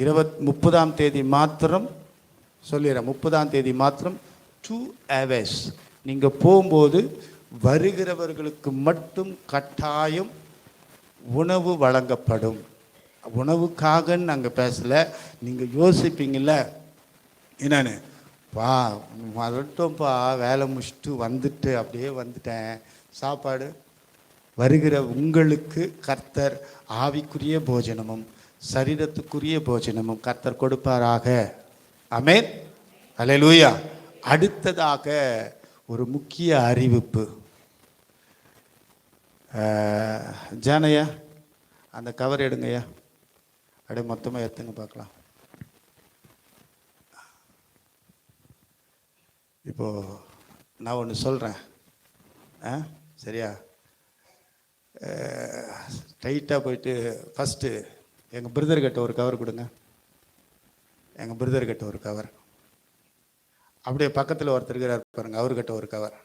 30ஆம் தேதி மாத்திரம் சொல்லிடுறேன். 30ஆம் தேதி மாத்திரம் 2 hours நீங்கள் போகும்போது வருகிறவர்களுக்கு மட்டும் கட்டாயம் உணவு வழங்கப்படும். உணவுக்காகன்னு நாங்கள் பேசலை. நீங்கள் யோசிப்பீங்கள்ல என்னன்னு, பா வரட்டும்ப்பா, வேலை முடிச்சுட்டு வந்துட்டு அப்படியே வந்துட்டேன், சாப்பாடு. வருகிற உங்களுக்கு கர்த்தர் ஆவிக்குரிய போஜனமும் சரீரத்துக்குரிய போஜனமும் கர்த்தர் கொடுப்பாராக. ஆமென், அல்லேலூயா. அடுத்ததாக ஒரு முக்கிய அறிவிப்பு. ஜானையா அந்த கவர் எடுங்கய்யா, அப்படியே மொத்தமாக எடுத்துங்க பார்க்கலாம். இப்போது நான் ஒன்று சொல்கிறேன், சரியா? டைட்டாக போயிட்டு ஃபஸ்ட்டு எங்கள் பிரதர்கிட்ட ஒரு கவர் கொடுங்க. எங்கள் பிரதர்கிட்ட ஒரு கவர். அப்படியே பக்கத்தில் ஒருத்தர் இருக்கிறார் பாருங்க, அவர்கிட்ட ஒரு கவர்.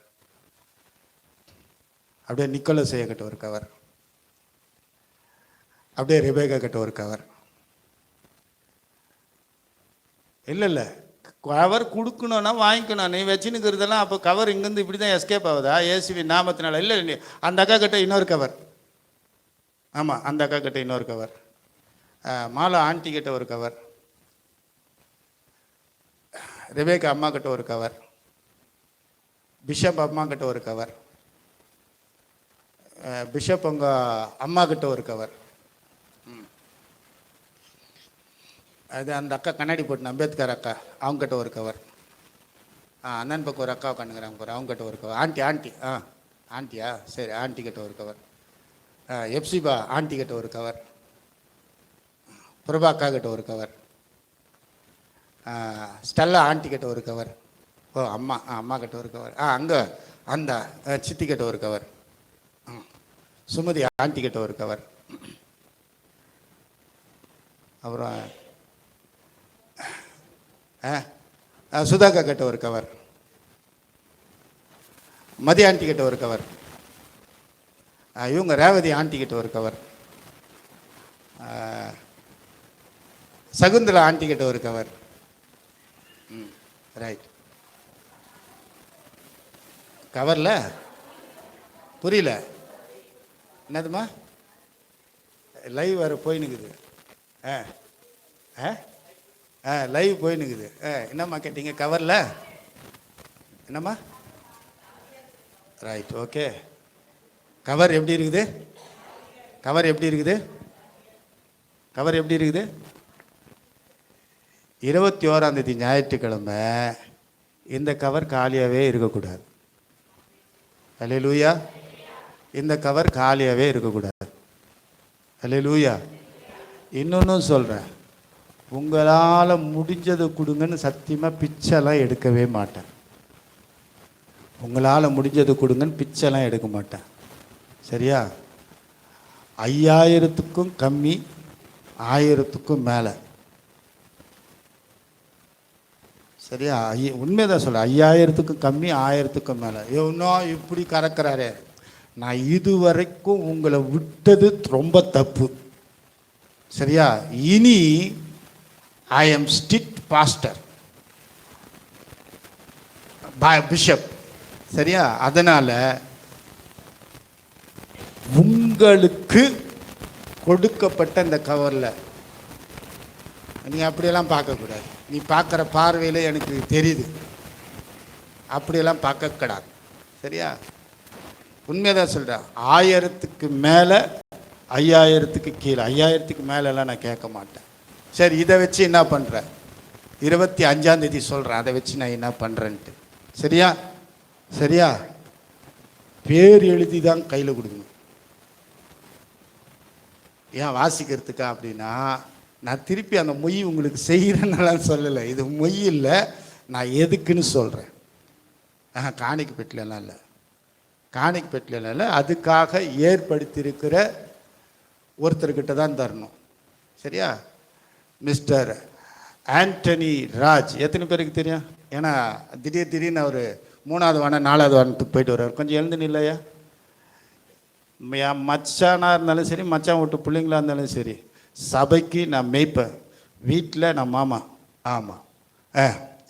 அப்படியே நிக்கோலஸ் ஐயாக்கிட்ட ஒரு கவர். அப்படியே ரெபேக்கா கிட்ட ஒரு கவர். இல்லை கவர் கொடுக்கணும்னா வாங்கிக்கணும். நீ வச்சுன்னுக்கிறதெல்லாம் அப்போ கவர் இங்கேருந்து இப்படி தான் எஸ்கேப் ஆகுதா ஏசுவி நாமத்தினால? இல்லை, அந்த அக்கா கிட்ட இன்னொரு கவர். ஆமாம், அந்த அக்கா கிட்ட இன்னொரு கவர். மாலா ஆண்டி கிட்ட ஒரு கவர். ரெபேக்கா அம்மா கிட்ட ஒரு கவர். பிஷப் அம்மா கிட்ட ஒரு கவர். பிஷப் உங்கள் அம்மா கிட்ட ஒரு கவர். அது அந்த அக்கா கண்ணாடி போட்டு அம்பேத்கர் அக்கா, அவங்ககிட்ட ஒரு கவர். அண்ணன் பக்கம் ஒரு அக்கா உட்காந்துக்கிறாங்க பாரு, அவங்ககிட்ட ஒரு கவர். ஆண்டி ஆண்டியா, சரி, ஆண்டி கிட்ட ஒரு கவர். எப்சிபா ஆண்டி கிட்ட ஒரு கவர். பிரபா அக்கா கிட்ட ஒரு கவர். ஸ்டெல்லா ஆண்டி கிட்ட ஒரு கவர். ஓ அம்மா கிட்ட ஒரு கவர். அங்கே அந்த சித்தி கிட்ட ஒரு கவர். சுமதி ஆண்டி கிட்ட ஒரு கவர். அப்புறம் சுதாக்கா கிட்ட ஒரு கவர். மதி ஆண்டி கிட்ட ஒரு கவர். இவங்க ரேவதி ஆண்டி கிட்ட ஒரு கவர். சகுந்தலா ஆண்டி கிட்ட ஒரு கவர். ரைட். கவர்ல புரியல என்னதுமா? லைவ் வர போயினுக்குது. லைவ் போயினுக்குது. என்னம்மா கேட்டீங்க? கவரில் என்னம்மா? Right, okay. கவர் எப்படி இருக்குது? கவர் எப்படி இருக்குது? கவர் எப்படி இருக்குது? 21ஆம் தேதி ஞாயிற்றுக்கிழமை இந்த கவர் காலியாகவே இருக்கக்கூடாது. அல்லேலூயா. இந்த கவர் காலியாகவே இருக்கக்கூடாது. அல்லேலூயா. இன்னொன்றும் சொல்கிறேன், உங்களால் முடிஞ்சதை கொடுங்கன்னு சத்தியமாக பிச்சைலாம் எடுக்கவே மாட்டேன். உங்களால் முடிஞ்சதை கொடுங்கன்னு பிச்சைலாம் எடுக்க மாட்டேன், சரியா? 5000க்கும் கம்மி, 1000க்கும் மேலே, சரியா? உண்மைதான் சொல்ல. 5000க்கும் கம்மி, 1000க்கும் மேலே. இன்னும் இப்படி கறக்கிறாரே, நான் இதுவரைக்கும் உங்களை விட்டது ரொம்ப தப்பு, சரியா? இனி I am strict pastor, bishop, சரியா? அதனால உங்களுக்கு கொடுக்கப்பட்ட இந்த கவரில் நீங்கள் அப்படியெல்லாம் பார்க்கக்கூடாது. நீ பார்க்குற பார்வையில் எனக்கு தெரியுது, அப்படியெல்லாம் பார்க்கக்கூடாது, சரியா? உண்மையாக சொல்கிறேன். 1000க்கு மேலே, 5000க்கு கீழே, 5000க்கு மேலெல்லாம் நான் கேட்க மாட்டேன். சரி, இதை வச்சு என்ன பண்ணுறேன்? 25ஆம் தேதி சொல்கிறேன், அதை வச்சு நான் என்ன பண்ணுறேன்ட்டு, சரியா? சரியா? பேர் எழுதி தான் கையில் கொடுக்கணும். ஏன் வாசிக்கிறதுக்கா அப்படின்னா, நான் திருப்பி அந்த மொய் உங்களுக்கு செய்கிறேன்னெல்லாம் சொல்லலை. இது மொய் இல்லை, நான் எதுக்குன்னு சொல்கிறேன். காணிக்கை பெட்டிலலாம் இல்லை, காணிக்கை பெட்டிலலாம் இல்லை. அதுக்காக ஏற்படுத்தியிருக்கிற ஒருத்தர்கிட்ட தான் தரணும், சரியா? மிஸ்டர் ஆண்டனி ராஜ். எத்தனை பேருக்கு தெரியும்? ஏன்னா திடீர்னு அவர் 3வது வாரம் 4வது வாரத்துக்கு போயிட்டு வர்றார். கொஞ்சம் எழுந்து இல்லையா? என் மச்சானாக இருந்தாலும் சரி, மச்சான் விட்டு பிள்ளைங்களாக இருந்தாலும் சரி, சபைக்கு நான் மேய்ப்பேன். வீட்டில் நம்ம மாமா. ஆமாம்,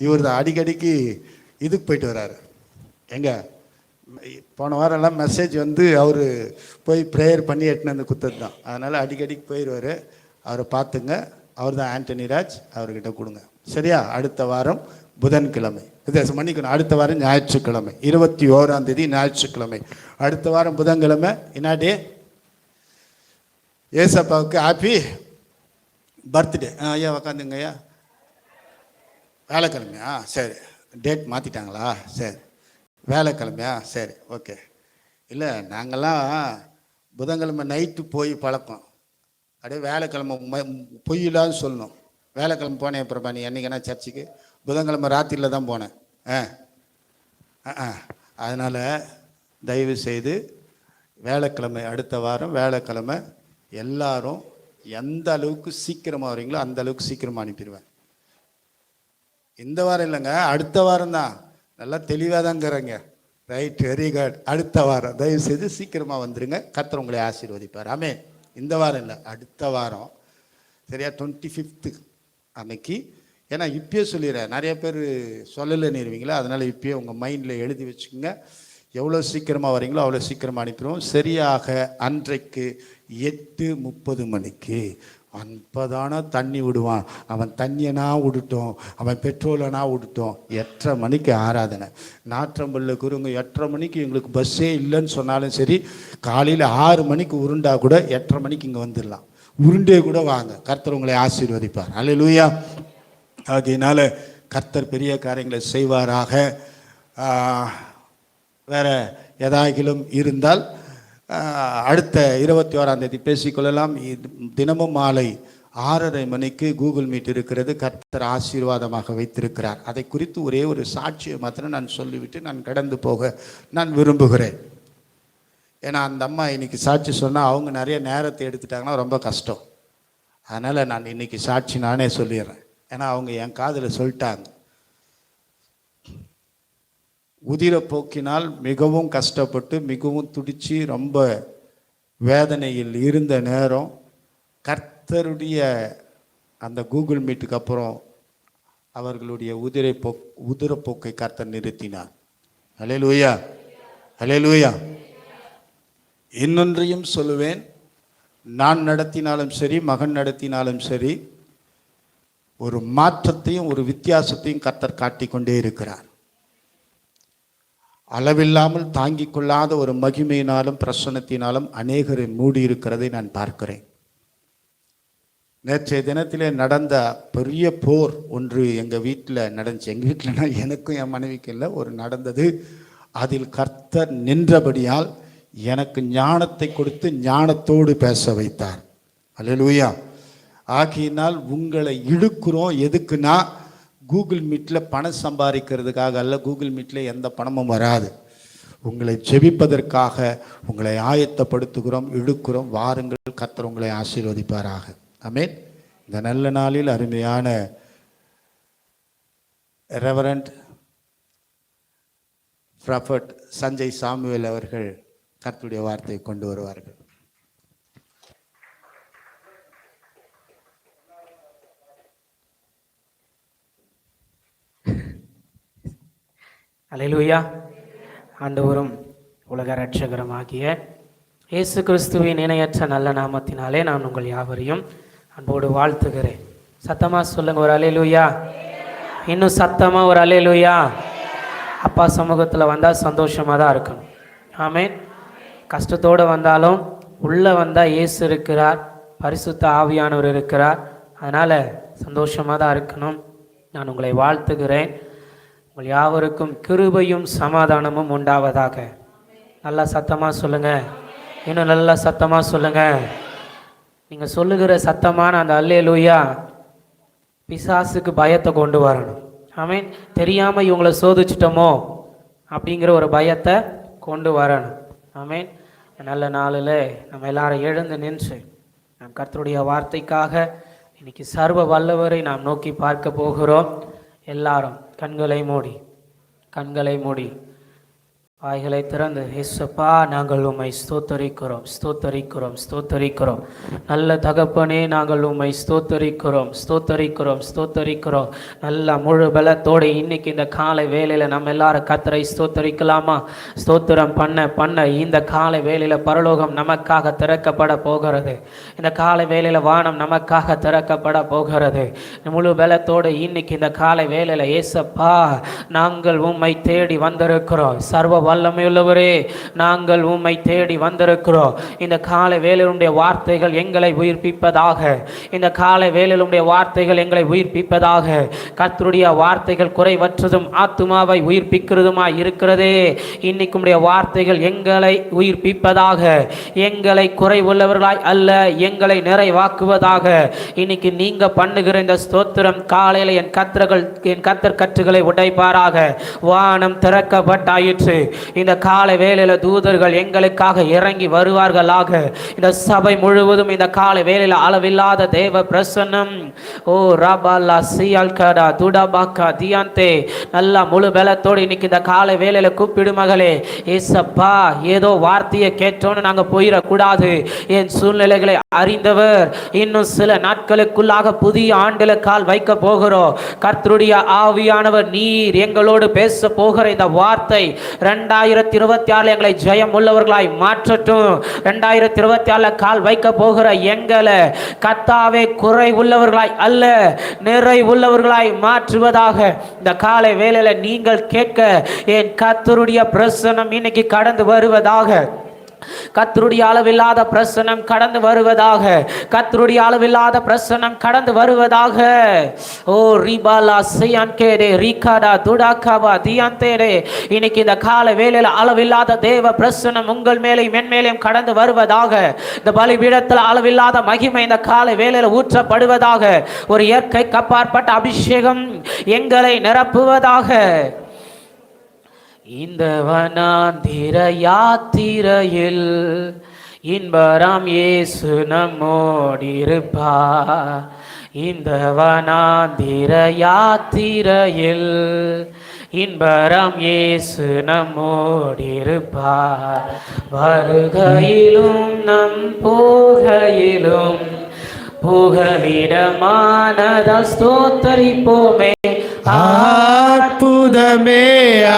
இவர் தான் அடிக்கடிக்கு இதுக்கு போயிட்டு வர்றாரு. எங்கே போன வாரம்லாம் மெசேஜ் வந்து அவர் போய் ப்ரேயர் பண்ணி எட்டுன்னு வந்து குத்தது தான். அதனால் அடிக்கடிக்கு போயிடுவார். அவரை பார்த்துங்க. அவர் தான் ஆண்டனி ராஜ். அவர்கிட்ட கொடுங்க, சரியா? அடுத்த வாரம் புதன்கிழமை, மன்னிக்கணும், அடுத்த வாரம் ஞாயிற்றுக்கிழமை, 21ஆம் தேதி ஞாயிற்றுக்கிழமை. அடுத்த வாரம் புதன்கிழமை என்னாடே? ஏசப்பாவுக்கு ஹாப்பி பர்த்டே. ஐயா உக்காந்துங்க ஐயா. வேலைக்கிழமையா? சரி, டேட் மாற்றிட்டாங்களா? சரி, வேலைக்கிழமையா? சரி, ஓகே. இல்லை, நாங்கள்லாம் புதன்கிழமை நைட்டு போய் பழக்கம். அப்படியே வேலைக்கிழமை பொய்யில்லான்னு சொல்லணும். வேலைக்கிழமை போனேன் பிரபா, நீ என்னைக்குன்னா சர்ச்சுக்கு? புதன்கிழமை ராத்திரியில் தான் போனேன். அதனால் தயவு செய்து வேலைக்கிழமை, அடுத்த வாரம் வேலைக்கிழமை எல்லாரும் எந்த அளவுக்கு சீக்கிரமாக வரீங்களோ அந்த அளவுக்கு சீக்கிரமாக அனுப்பிடுவேன். இந்த வாரம் இல்லைங்க, அடுத்த வாரம் தான். நல்லா தெளிவாக தாங்கிறேங்க. Right, very good. அடுத்த வாரம் தயவு செய்து சீக்கிரமாக வந்துடுங்க. கர்த்தர் உங்களை ஆசீர்வதிப்பார். ஆமென். இந்த வாரம் இல்லை, அடுத்த வாரம், சரியா? 25 அன்னைக்கு. ஏன்னா இப்பயே சொல்லிடுறேன், நிறைய பேர் சொல்லலைன்னுருவீங்களா, அதனால் இப்பயே உங்கள் மைண்டில் எழுதி வச்சுக்கோங்க. எவ்வளோ சீக்கிரமாக வரீங்களோ அவ்வளோ சீக்கிரமாக அனுப்பிடுவோம். சரியாக அன்றைக்கு 8:30 மணிக்கு அப்பதான தண்ணி விடுவான். அவன் தண்ணியனா விட்டுட்டோம், அவன் பெட்ரோலனா விட்டுட்டோம். 8:30 மணிக்கு ஆராதனை. நாற்றம்பல்ல குருங்க 8:30 மணிக்கு எங்களுக்கு பஸ்ஸே இல்லைன்னு சொன்னாலும் சரி, காலையில் 6 மணிக்கு உருண்டா கூட 8:30 மணிக்கு இங்கே வந்துடலாம். உருண்டே கூட வாங்க. கர்த்தர் உங்களை ஆசீர்வதிப்பார். அல்லேலூயா. அதனால கர்த்தர் பெரிய காரியங்களை செய்வாராக. வேற ஏதாகிலும் இருந்தால் அடுத்த 21ஆம் தேதி பேசிக்கொள்ளலாம். தினமும் மாலை 6:30 மணிக்கு கூகுள் மீட் இருக்கிறது. கர்த்தர் ஆசீர்வாதமாக வைத்திருக்கிறார். அதை குறித்து ஒரே ஒரு சாட்சியை மாத்திரம் நான் சொல்லிவிட்டு நான் கடந்து போக நான் விரும்புகிறேன். ஏன்னா அந்த அம்மா இன்னைக்கு சாட்சி சொன்னால் அவங்க நிறைய நேரத்தை எடுத்துட்டாங்கன்னா ரொம்ப கஷ்டம். அதனால் நான் இன்னைக்கு சாட்சி நானே சொல்லிடுறேன். ஏன்னா அவங்க என் காதில் சொல்லிட்டாங்க. உதிரப்போக்கினால் மிகவும் கஷ்டப்பட்டு மிகவும் துடிச்சு ரொம்ப வேதனையில் இருந்த நேரம், கர்த்தருடைய அந்த கூகுள் மீட்டுக்கு அப்புறம் அவர்களுடைய உதிரப்போக்கை கர்த்தர் நிறுத்தினார். அல்லேலூயா, அல்லேலூயா. இன்னொன்றையும் சொல்லுவேன், நான் நடத்தினாலும் சரி, மகன் நடத்தினாலும் சரி, ஒரு மாற்றத்தையும் ஒரு வித்தியாசத்தையும் கர்த்தர் காட்டிக்கொண்டே இருக்கிறார். அளவில்லாமல் தாங்கிக் கொள்ளாத ஒரு மகிமையினாலும் பிரசன்னத்தினாலும் அநேகரை மூடி இருக்கிறதை நான் பார்க்கிறேன். நேற்றைய தினத்திலே நடந்த பெரிய போர் ஒன்று எங்கள் வீட்டில் நடந்துச்சு. எங்கள் வீட்டில்னா எனக்கும் என் மனைவிக்கு இல்லை, ஒரு நடந்தது. அதில் கர்த்தர் நின்றபடியால் எனக்கு ஞானத்தை கொடுத்து ஞானத்தோடு பேச வைத்தார். அல்லேலூயா. ஆகையினால் உங்களை இழுக்கிறோம். எதுக்குன்னா கூகுள் மீட்டில் பணம் சம்பாதிக்கிறதுக்காக அல்ல. கூகுள் மீட்டில் எந்த பணமும் வராது. உங்களை ஜெபிப்பதற்காக உங்களை ஆயத்தப்படுத்துகிறோம், இழுக்கிறோம். வாருங்கள், கர்த்தர் உங்களை ஆசீர்வதிப்பாராக. ஆமென். இந்த நல்ல நாளில் அருமையான ரெவரண்ட் ப்ராஃபட் சஞ்சய் சாமுவேல் அவர்கள் கர்த்தருடைய வார்த்தையை கொண்டு வருவார்கள். அல்லேலூயா. ஆண்டவரும் உலக இரட்சகருமாகிய இயேசு கிறிஸ்துவின் இணையற்ற நல்ல நாமத்தினாலே நான் உங்கள் யாவரையும் அன்போடு வாழ்த்துகிறேன். சத்தமா சொல்லுங்க ஒரு அல்லேலூயா. இன்னும் சத்தமா ஒரு அல்லேலூயா. அப்பா சமூகத்தில் வந்தால் சந்தோஷமாக தான் இருக்கணும். ஆமென். கஷ்டத்தோடு வந்தாலும் உள்ளே வந்தால் இயேசு இருக்கிறார், பரிசுத்த ஆவியானவர் இருக்கிறார். அதனால் சந்தோஷமாக தான் இருக்கணும். நான் உங்களை வாழ்த்துகிறேன். உங்கள் யாவருக்கும் கிருபையும் சமாதானமும் உண்டாவதாக. நல்லா சத்தமாக சொல்லுங்கள். இன்னும் நல்லா சத்தமாக சொல்லுங்கள். நீங்கள் சொல்லுகிற சத்தமான அந்த அல்லேலூயா பிசாசுக்கு பயத்தை கொண்டு வரணும். ஆமென். தெரியாமல் இவங்களை சோதிச்சிட்டோமோ அப்படிங்கிற ஒரு பயத்தை கொண்டு வரணும். ஆமென். நல்ல நாளில் நம்ம எல்லாரும் எழுந்து நின்று நாம் கர்த்தருடைய வார்த்தைக்காக இன்னைக்கு சர்வ வல்லவரை நாம் நோக்கி பார்க்க போகிறோம். எல்லாரும் கண்களை மூடி வாய்களை திறந்து இயேசப்பா நாங்கள் உம்மை ஸ்தோத்தரிக்கிறோம் ஸ்தோத்தரிக்கிறோம் ஸ்தோத்தரிக்கிறோம். நல்ல தகப்பனே நாங்கள் உம்மை ஸ்தோத்தரிக்கிறோம் ஸ்தோத்தரிக்கிறோம் ஸ்தோத்தரிக்கிறோம். நல்ல முழு பலத்தோடு இன்னைக்கு இந்த காலை வேளையில் நம்ம எல்லாரும் கர்த்தரை ஸ்தோத்தரிக்கலாமா? ஸ்தோத்திரம் பண்ண பண்ண இந்த காலை வேளையில் பரலோகம் நமக்காக திறக்கப்பட போகிறது. இந்த காலை வேளையில் வானம் நமக்காக திறக்கப்பட போகிறது. முழு பலத்தோடு இன்னைக்கு இந்த காலை வேளையில் இயேசப்பா நாங்கள் உம்மை தேடி வந்திருக்கிறோம். சர்வ வல்லமையுள்ளவரே நாங்கள் உம்மை தேடி வந்திருக்கிறோம். இந்த காலை வேளையிலுடைய வார்த்தைகள் எங்களை உயிர்ப்பிப்பதாக. இந்த காலை வேளையிலுடைய வார்த்தைகள் எங்களை உயிர்ப்பிப்பதாக. கர்த்தருடைய வார்த்தைகள் குறைவற்றதும் ஆத்துமாவை உயிர்ப்பிக்கிறதுமாய் இருக்கிறதே. இன்னைக்கு உம்முடைய வார்த்தைகள் எங்களை உயிர்ப்பிப்பதாக. எங்களை குறைவுள்ளவர்களாய் அல்ல, எங்களை நிறைவாக்குவதாக. இன்னைக்கு நீங்க பண்ணுகிற இந்த ஸ்தோத்திரம் காலையில் என் கர்த்தர் கற்றுகளை உடைப்பாராக. வானம் திறக்கப்பட்டாயிற்று. இந்த காலை வேளையில தூதர்கள் எங்களுக்காக இறங்கி வருவார்களாக. இந்த சபை முழுவதும் இந்த காலை வேளையில அளவில்லாத தேவ பிரசன்னம் ஓ ராபாலா சியால்கடா துடாபாக்கா தியாந்தே நல்லா முழு பலத்தோடு இன்னைக்கு இந்த காலை வேளையில கூப்பிடு மகளே. ஏசப்பா ஏதோ வார்த்தையை கேட்டோன்னு நாங்க போயிடக்கூடாது. என் சூழ்நிலைகளை அறிந்தவர். இன்னும் சில நாட்களுக்குள்ளாக புதிய ஆண்டுல கால் வைக்க போகிறோம். கர்த்தருடைய ஆவியானவர் நீர் எங்களோடு பேச போகிற இந்த வார்த்தை 2026 எங்களை ஜெயம் உள்ளவர்களாய் மாற்றட்டும். 2026 கால் வைக்க போகிற எங்களை கர்த்தாவே குறை உள்ளவர்களாய் அல்ல, நிறை உள்ளவர்களாய் மாற்றுவதாக. இந்த காலை வேளையில நீங்கள் கேட்க என் கர்த்தருடைய பிரசன்னம் இன்னைக்கு கடந்து வருவதாக. கர்த்தருடைய அளவில்லாத பிரசன்னம் கடந்து வருவதாக. கர்த்தருடைய அளவில்லாத பிரசன்னம் கடந்து வருவதாக. ஓ ரிபாலா சியான்கேரே ரிகாடா துடாகாவா தியாந்தேரே இன்னைக்கு இந்த கால வேளையில அளவில்லாத தேவ பிரசன்னம் உங்கள் மேலேயும் என் மேலேயும் கடந்து வருவதாக. இந்த பலிபீடத்தில் அளவில்லாத மகிமை இந்த கால வேளையில ஊற்றப்படுவதாக. ஒரு இயற்கை கப்பாற்பட்ட அபிஷேகம் எங்களை நிரப்புவதாக. இந்த வனாந்திர யாத்திரையில் இன்பராம் இயேசு நம்மோடிருப்பார். இந்த வனாந்திர யாத்திரையில் இன்பராம் இயேசு நம்மோடிருப்பார். வருகையிலும் நம் போகையிலும் புகலிடமானதால் ஸ்தோத்தரிப்போமே. அற்புதமே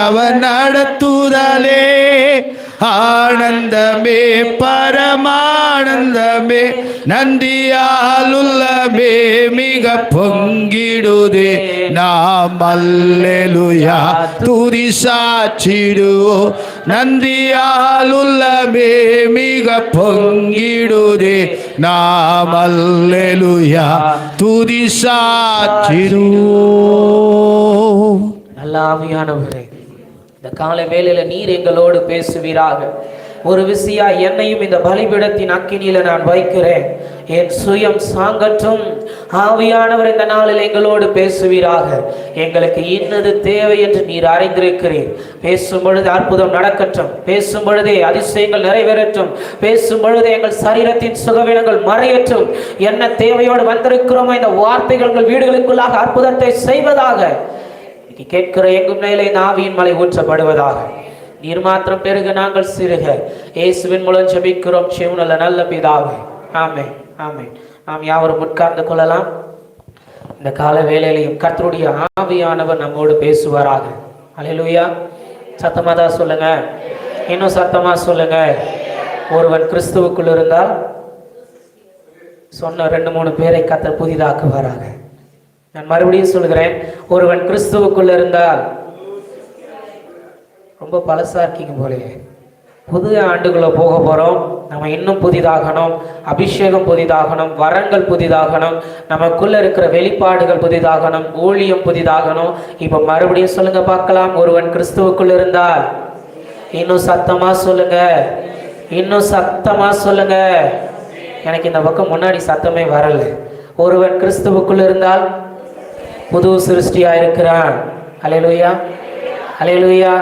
அவர் நடத்துதலே, ஆனந்தமே பரமானந்தமே, நன்றியால் உள்ளமே மிக பொங்கிடுதே. நாம் அல்லேலூயா துதி சாற்றிடுவோம். நன்றியால் உள்ளமே மிக பொங்கிடுதே. நாம் அல்லேலூயா துதி சாற்றிடுவோம். நல்ல ஆவியானவரே, இந்த காலை வேளையில நீர் எங்களோடு பேசுவீராக. ஒரு விசியா என்னையும் இந்த பலிபீடத்தின் அக்கினியில நான் வைக்கிறேன். என் சுயம் சாங்கற்றும். ஆவியானவர் இந்த நாளில் எங்களோடு பேசுவீராக. எங்களுக்கு இன்னது தேவை என்று நீர் அறிந்திருக்கிறீர். பேசும் பொழுது அற்புதம் நடக்கட்டும். பேசும் பொழுதே அதிசயங்கள் நிறைவேறட்டும். பேசும் பொழுது எங்கள் சரீரத்தின் சுகவீனங்கள் மறையட்டும். என்ன தேவையோடு வந்திருக்கிறோமோ இந்த வார்த்தைகள் உங்கள் வீடுகளுக்குள்ளாக அற்புதத்தை செய்வதாக. கேட்கிற எங்கும் மேலே இந்த ஆவியின் மலை ஊற்றப்படுவதாக. நீர் மாத்திரம் பெருக நாங்கள் சிறுக. இயேசுவின் மூலம் ஜெபிக்கிறோம் ஜீவனுள்ள நல்ல பிதாவே. ஆமென் ஆமென். நாம் யாவரும் உட்கார்ந்து கொள்ளலாம். இந்த கால வேளையிலையும் கர்த்தருடைய ஆவியானவர் நம்மோடு பேசுவாராக. அல்லேலூயா. சத்தமா தான் சொல்லுங்க. இன்னும் சத்தமா சொல்லுங்க. ஒருவன் கிறிஸ்துவுக்குள் இருந்தால் சொன்ன 2-3 பேரை கர்த்தர் புதிதாக்குவாராக. நான் மறுபடியும் சொல்கிறேன். ஒருவன் கிறிஸ்துவுக்குள் இருந்தால், ரொம்ப பழசா இருக்கீங்க போலயே. புது ஆண்டுக்குள்ள போக போறோம். நம்ம இன்னும் புதிதாகணும். அபிஷேகம் புதிதாகணும். வரங்கள் புதிதாகணும். நமக்குள்ள இருக்கிற வெளிப்பாடுகள் புதிதாகணும். ஊழியம் புதிதாகணும். இப்ப மறுபடியும் சொல்லுங்க பார்க்கலாம். ஒருவன் கிறிஸ்துவுக்குள் இருந்தால், இன்னும் சத்தமா சொல்லுங்க. இன்னும் சத்தமா சொல்லுங்க. எனக்கு இந்த பக்கம் முன்னாடி சத்தமே வரல. ஒருவன் கிறிஸ்துவுக்குள் இருந்தால் புது சிருஷ்டியா இருக்கிறான். அல்லேலூயா அல்லேலூயா.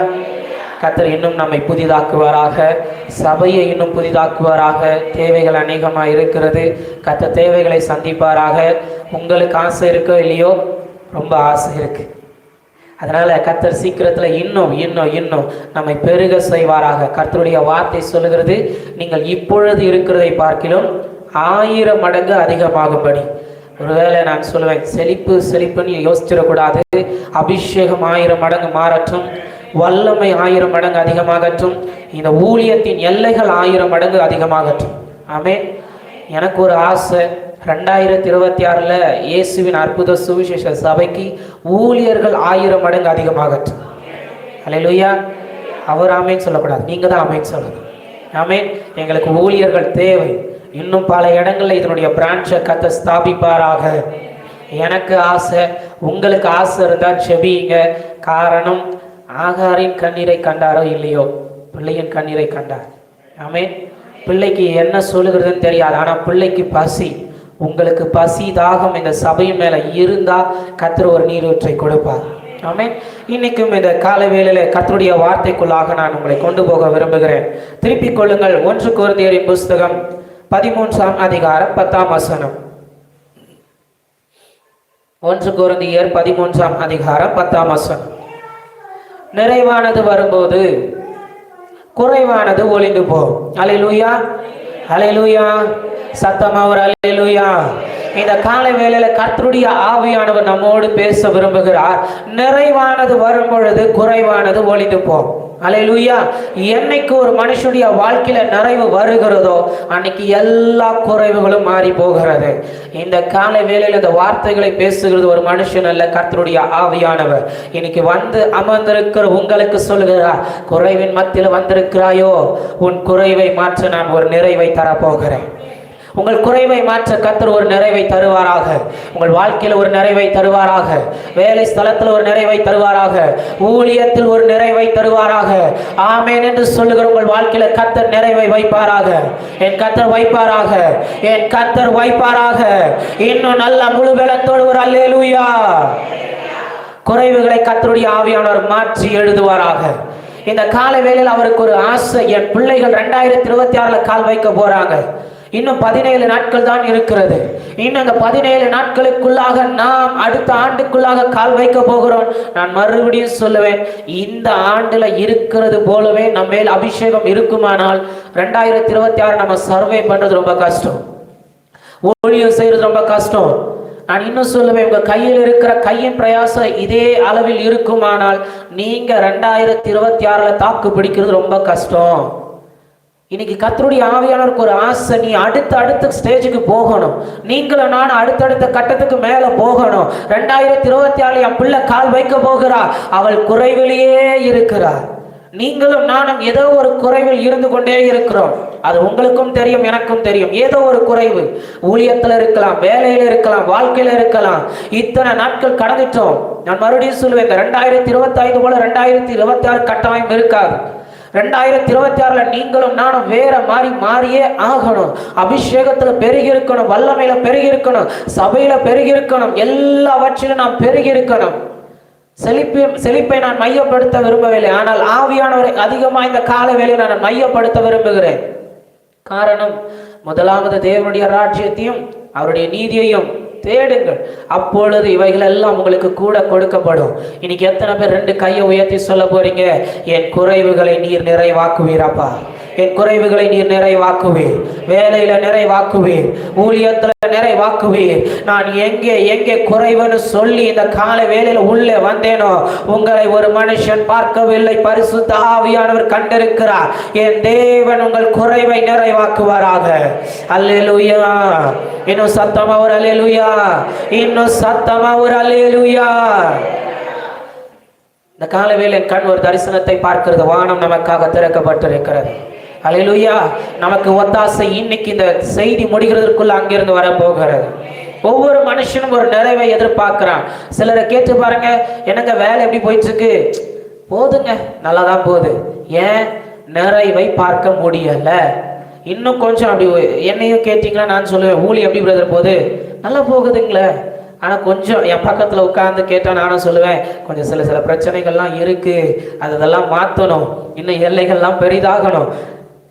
கர்த்தர் இன்னும் நம்மை புதிதாக்குவாராக. சபையை இன்னும் புதிதாக்குவாராக. தேவைகள் அநேகமாக இருக்கிறது. கர்த்தர் தேவைகளை சந்திப்பாராக. உங்களுக்கு ஆசை இருக்கோ இல்லையோ, ரொம்ப ஆசை இருக்கு. அதனால கர்த்தர் சீக்கிரத்துல இன்னும் இன்னும் இன்னும் நம்மை பெருக செய்வாராக. கர்த்தருடைய வார்த்தை சொல்லுகிறது, நீங்கள் இப்பொழுது இருக்கிறதை பார்க்கிலும் 1000 மடங்கு அதிகமாகும்படி. ஒருவேளை நான் சொல்லுவேன், செழிப்பு செழிப்புன்னு யோசிச்சிடக்கூடாது. அபிஷேகம் 1000 மடங்கு மாறட்டும், வல்லமை 1000 மடங்கு அதிகமாகட்டும், இந்த ஊழியத்தின் எல்லைகள் 1000 மடங்கு அதிகமாகட்டும். ஆமென். எனக்கு ஒரு ஆசை, 2026 இயேசுவின் அற்புத சுவிசேஷ சபைக்கு ஊழியர்கள் 1000 மடங்கு அதிகமாகட்டும். அல்லேலூயா. அவர் ஆமேன் சொல்லக்கூடாது, நீங்க தான் ஆமேன் சொல்லணும். ஆமேன். எங்களுக்கு ஊழியர்கள் தேவை. இன்னும் பல இடங்கள்ல இதனுடைய பிரான்ச்சை கர்த்தர் ஸ்தாபிப்பாராக. எனக்கு ஆசை, உங்களுக்கு ஆசை இருந்தா செபியுங்க. காரணம், ஆகாரின் கண்ணீரை கண்டாரோ இல்லையோ, பிள்ளையின் கண்ணீரை கண்டார். ஆமேன். பிள்ளைக்கு என்ன சொல்லுகிறதுன்னு தெரியாது, ஆனா பிள்ளைக்கு பசி. உங்களுக்கு பசி தாகம் இந்த சபையின் மேல இருந்தா கர்த்தர் ஒரு நீரூற்றை கொடுப்பார். ஆமென். இன்னைக்கும் இந்த காலை வேளையில கர்த்தருடைய வார்த்தைக்குள்ளாக நான் உங்களை கொண்டு போக விரும்புகிறேன். திருப்பிக் கொள்ளுங்கள் 1 கொரிந்தியரின் புஸ்தகம் 13ஆம் அதிகாரம் 10ஆம் வசனம். 1 கொரிந்தியர் 13ஆம் அதிகாரம் 10ஆம் வசனம். நிறைவானது வரும்போது குறைவானது ஒளிந்து போகும். அல்லேலூயா, அல்லேலூயா. சத்தமா ஒரு அல்லேலூயா. இந்த காலை வேளையில கர்த்தருடைய ஆவியானவர் நம்மோடு பேச விரும்புகிறார். நிறைவானது வரும் பொழுது குறைவானது ஒளிந்து போகும். அல்லேலூயா. என்னைக்கு ஒரு மனுஷனுடைய வாழ்க்கையில நிறைவு வருகிறதோ அன்னைக்கு எல்லா குறைவுகளும் மாறி போகிறது. இந்த காலை வேளையில இந்த வார்த்தைகளை பேசுகிறது ஒரு மனுஷன் அல்ல, கர்த்தருடைய ஆவியானவர். இன்னைக்கு வந்து அமர்ந்திருக்கிற உங்களுக்கு சொல்லுகிறார், குறைவின் மத்தியில் வந்திருக்கிறாயோ, உன் குறைவை மாற்ற நான் ஒரு நிறைவை தரப்போகிறேன். உங்கள் குறைவை மாற்ற கர்த்தர் ஒரு நிறைவை தருவாராக. உங்கள் வாழ்க்கையில் ஒரு நிறைவை தருவாராக. வேலை ஸ்தலத்தில் ஒரு நிறைவை தருவாராக. ஊழியத்தில் ஒரு நிறைவை தருவாராக. ஆமென் என்று சொல்லுகிற உங்கள் வாழ்க்கையில கர்த்தர் நிறைவை வைப்பாராக. என் கர்த்தர் வைப்பாராக, என் கர்த்தர் வைப்பாராக. இன்னும் நல்ல முழு பலத்தோடு ஒரு அல்லேலூயா. குறைவுகளை கர்த்தருடைய ஆவியானவர் மாற்றி எழுதுவாராக. இந்த காலை வேளையில் அவருக்கு ஒரு ஆசை, என் பிள்ளைகள் 2026 கால் வைக்க போறாங்க. இன்னும் 17 நாட்கள் தான் இருக்கிறது. இன்னும் அந்த 17 நாட்களுக்குள்ளாக நாம் அடுத்த ஆண்டுக்குள்ளாக கால் வைக்க போகிறோம். நான் மறுபடியும் சொல்லுவேன், இந்த ஆண்டுல இருக்கிறது போலவே நம்ம மேல் அபிஷேகம் இருக்குமானால் 2026 நம்ம சர்வே பண்றது ரொம்ப கஷ்டம், ஊழியம் செய்யறது ரொம்ப கஷ்டம். நான் இன்னும் சொல்லுவேன், உங்க கையில் இருக்கிற கையின் பிரயாசம் இதே அளவில் இருக்குமானால் நீங்க 2026 தாக்கு பிடிக்கிறது ரொம்ப கஷ்டம். இன்னைக்கு கர்த்தருடைய ஆவியானவருக்கு ஒரு ஆசை, நீ அடுத்த ஸ்டேஜுக்கு போகணும். நீங்களும் நான் அடுத்தடுத்த கட்டத்துக்கு மேல போகணும். 2026 என் பிள்ளை கால் வைக்க போகிறா, அவள் குறைவிலேயே இருக்கிறார். நீங்களும் நானும் ஏதோ ஒரு குறைவில் இருந்து கொண்டே இருக்கிறோம். அது உங்களுக்கும் தெரியும், எனக்கும் தெரியும். ஏதோ ஒரு குறைவு ஊழியத்துல இருக்கலாம், வேலையில இருக்கலாம், வாழ்க்கையில இருக்கலாம். இத்தனை நாட்கள் கடந்துட்டோம். நான் மறுபடியும் சொல்லுவேன், 2025 போல 2026 கட்டாயம் இருக்காது. 2026 நீங்களும் நானும் வேற மாறியே ஆகணும். அபிஷேகத்துல பெருகி இருக்கணும், வல்லமையில பெருகி இருக்கணும், சபையில பெருகி இருக்கணும், எல்லாவற்றிலும் நாம் பெருகி இருக்கணும். செழிப்பை நான் மையப்படுத்த விரும்பவில்லை, ஆனால் ஆவியானவரை அதிகமா இந்த கால வேளையை நான் மையப்படுத்த விரும்புகிறேன். காரணம், முதலாவது தேவனுடைய ராஜ்யத்தையும் அவருடைய நீதியையும் தேடுங்கள், அப்பொழுது இவைகள் எல்லாம் உங்களுக்கு கூட கொடுக்கப்படும். இன்னைக்கு எத்தனை பேர் 2 கையை உயர்த்தி சொல்ல போறீங்க, என் குறைவுகளை நீர் நிறைவாக்குவீரப்பா, என் குறைவுகளை நீர் நிறைவாக்குவீர், வேலையில நிறைவாக்குவீர், ஊழியத்துல நிறைவாக்குவீர். நான் எங்கே குறைவுன்னு சொல்லி இந்த கால வேளையில உள்ளே வந்தேனோ உங்களை ஒரு மனுஷன் பார்க்கவில்லை, பரிசுத்த ஆவியானவர் கண்டிருக்கிறார். என் தேவன் உங்கள் குறைவை நிறைவாக்குவாராக. அல்லேலூயா. இன்னும் சத்தமா ஒரு அல்லேலூயா, இன்னும் சத்தமா ஒரு அல்லேலூயா. இந்த கால வேளை கண் ஒரு தரிசனத்தை பார்க்கிறது. வானம் நமக்காக திறக்கப்பட்டிருக்கிறது. அல்லேலூயா. நமக்கு ஒத்தாசை இன்னைக்கு இந்த செய்தி முடிகிறதற்குள்ள அங்கிருந்து வரப்போகிறது. ஒவ்வொரு மனுஷனும் ஒரு நிறைவை எதிர்பார்க்கிறான். சிலரை கேட்டு பாருங்க, எனக்கு வேலை எப்படி போயிட்டு இருக்கு? போதுங்க, நல்லா தான் போகுது. ஏன் நிறைவை பார்க்க முடியல? இன்னும் கொஞ்சம் அப்படி என்னையும் கேட்டீங்களா நான் சொல்லுவேன், ஊழி எப்படி பிரதர் போகுது? நல்லா போகுதுங்களே, ஆனால் கொஞ்சம் என் பக்கத்தில் உட்கார்ந்து கேட்டால் நானும் சொல்லுவேன், கொஞ்சம் சில பிரச்சனைகள்லாம் இருக்கு, அதெல்லாம் மாற்றணும், இன்னும் எல்லைகள்லாம் பெரிதாகணும்.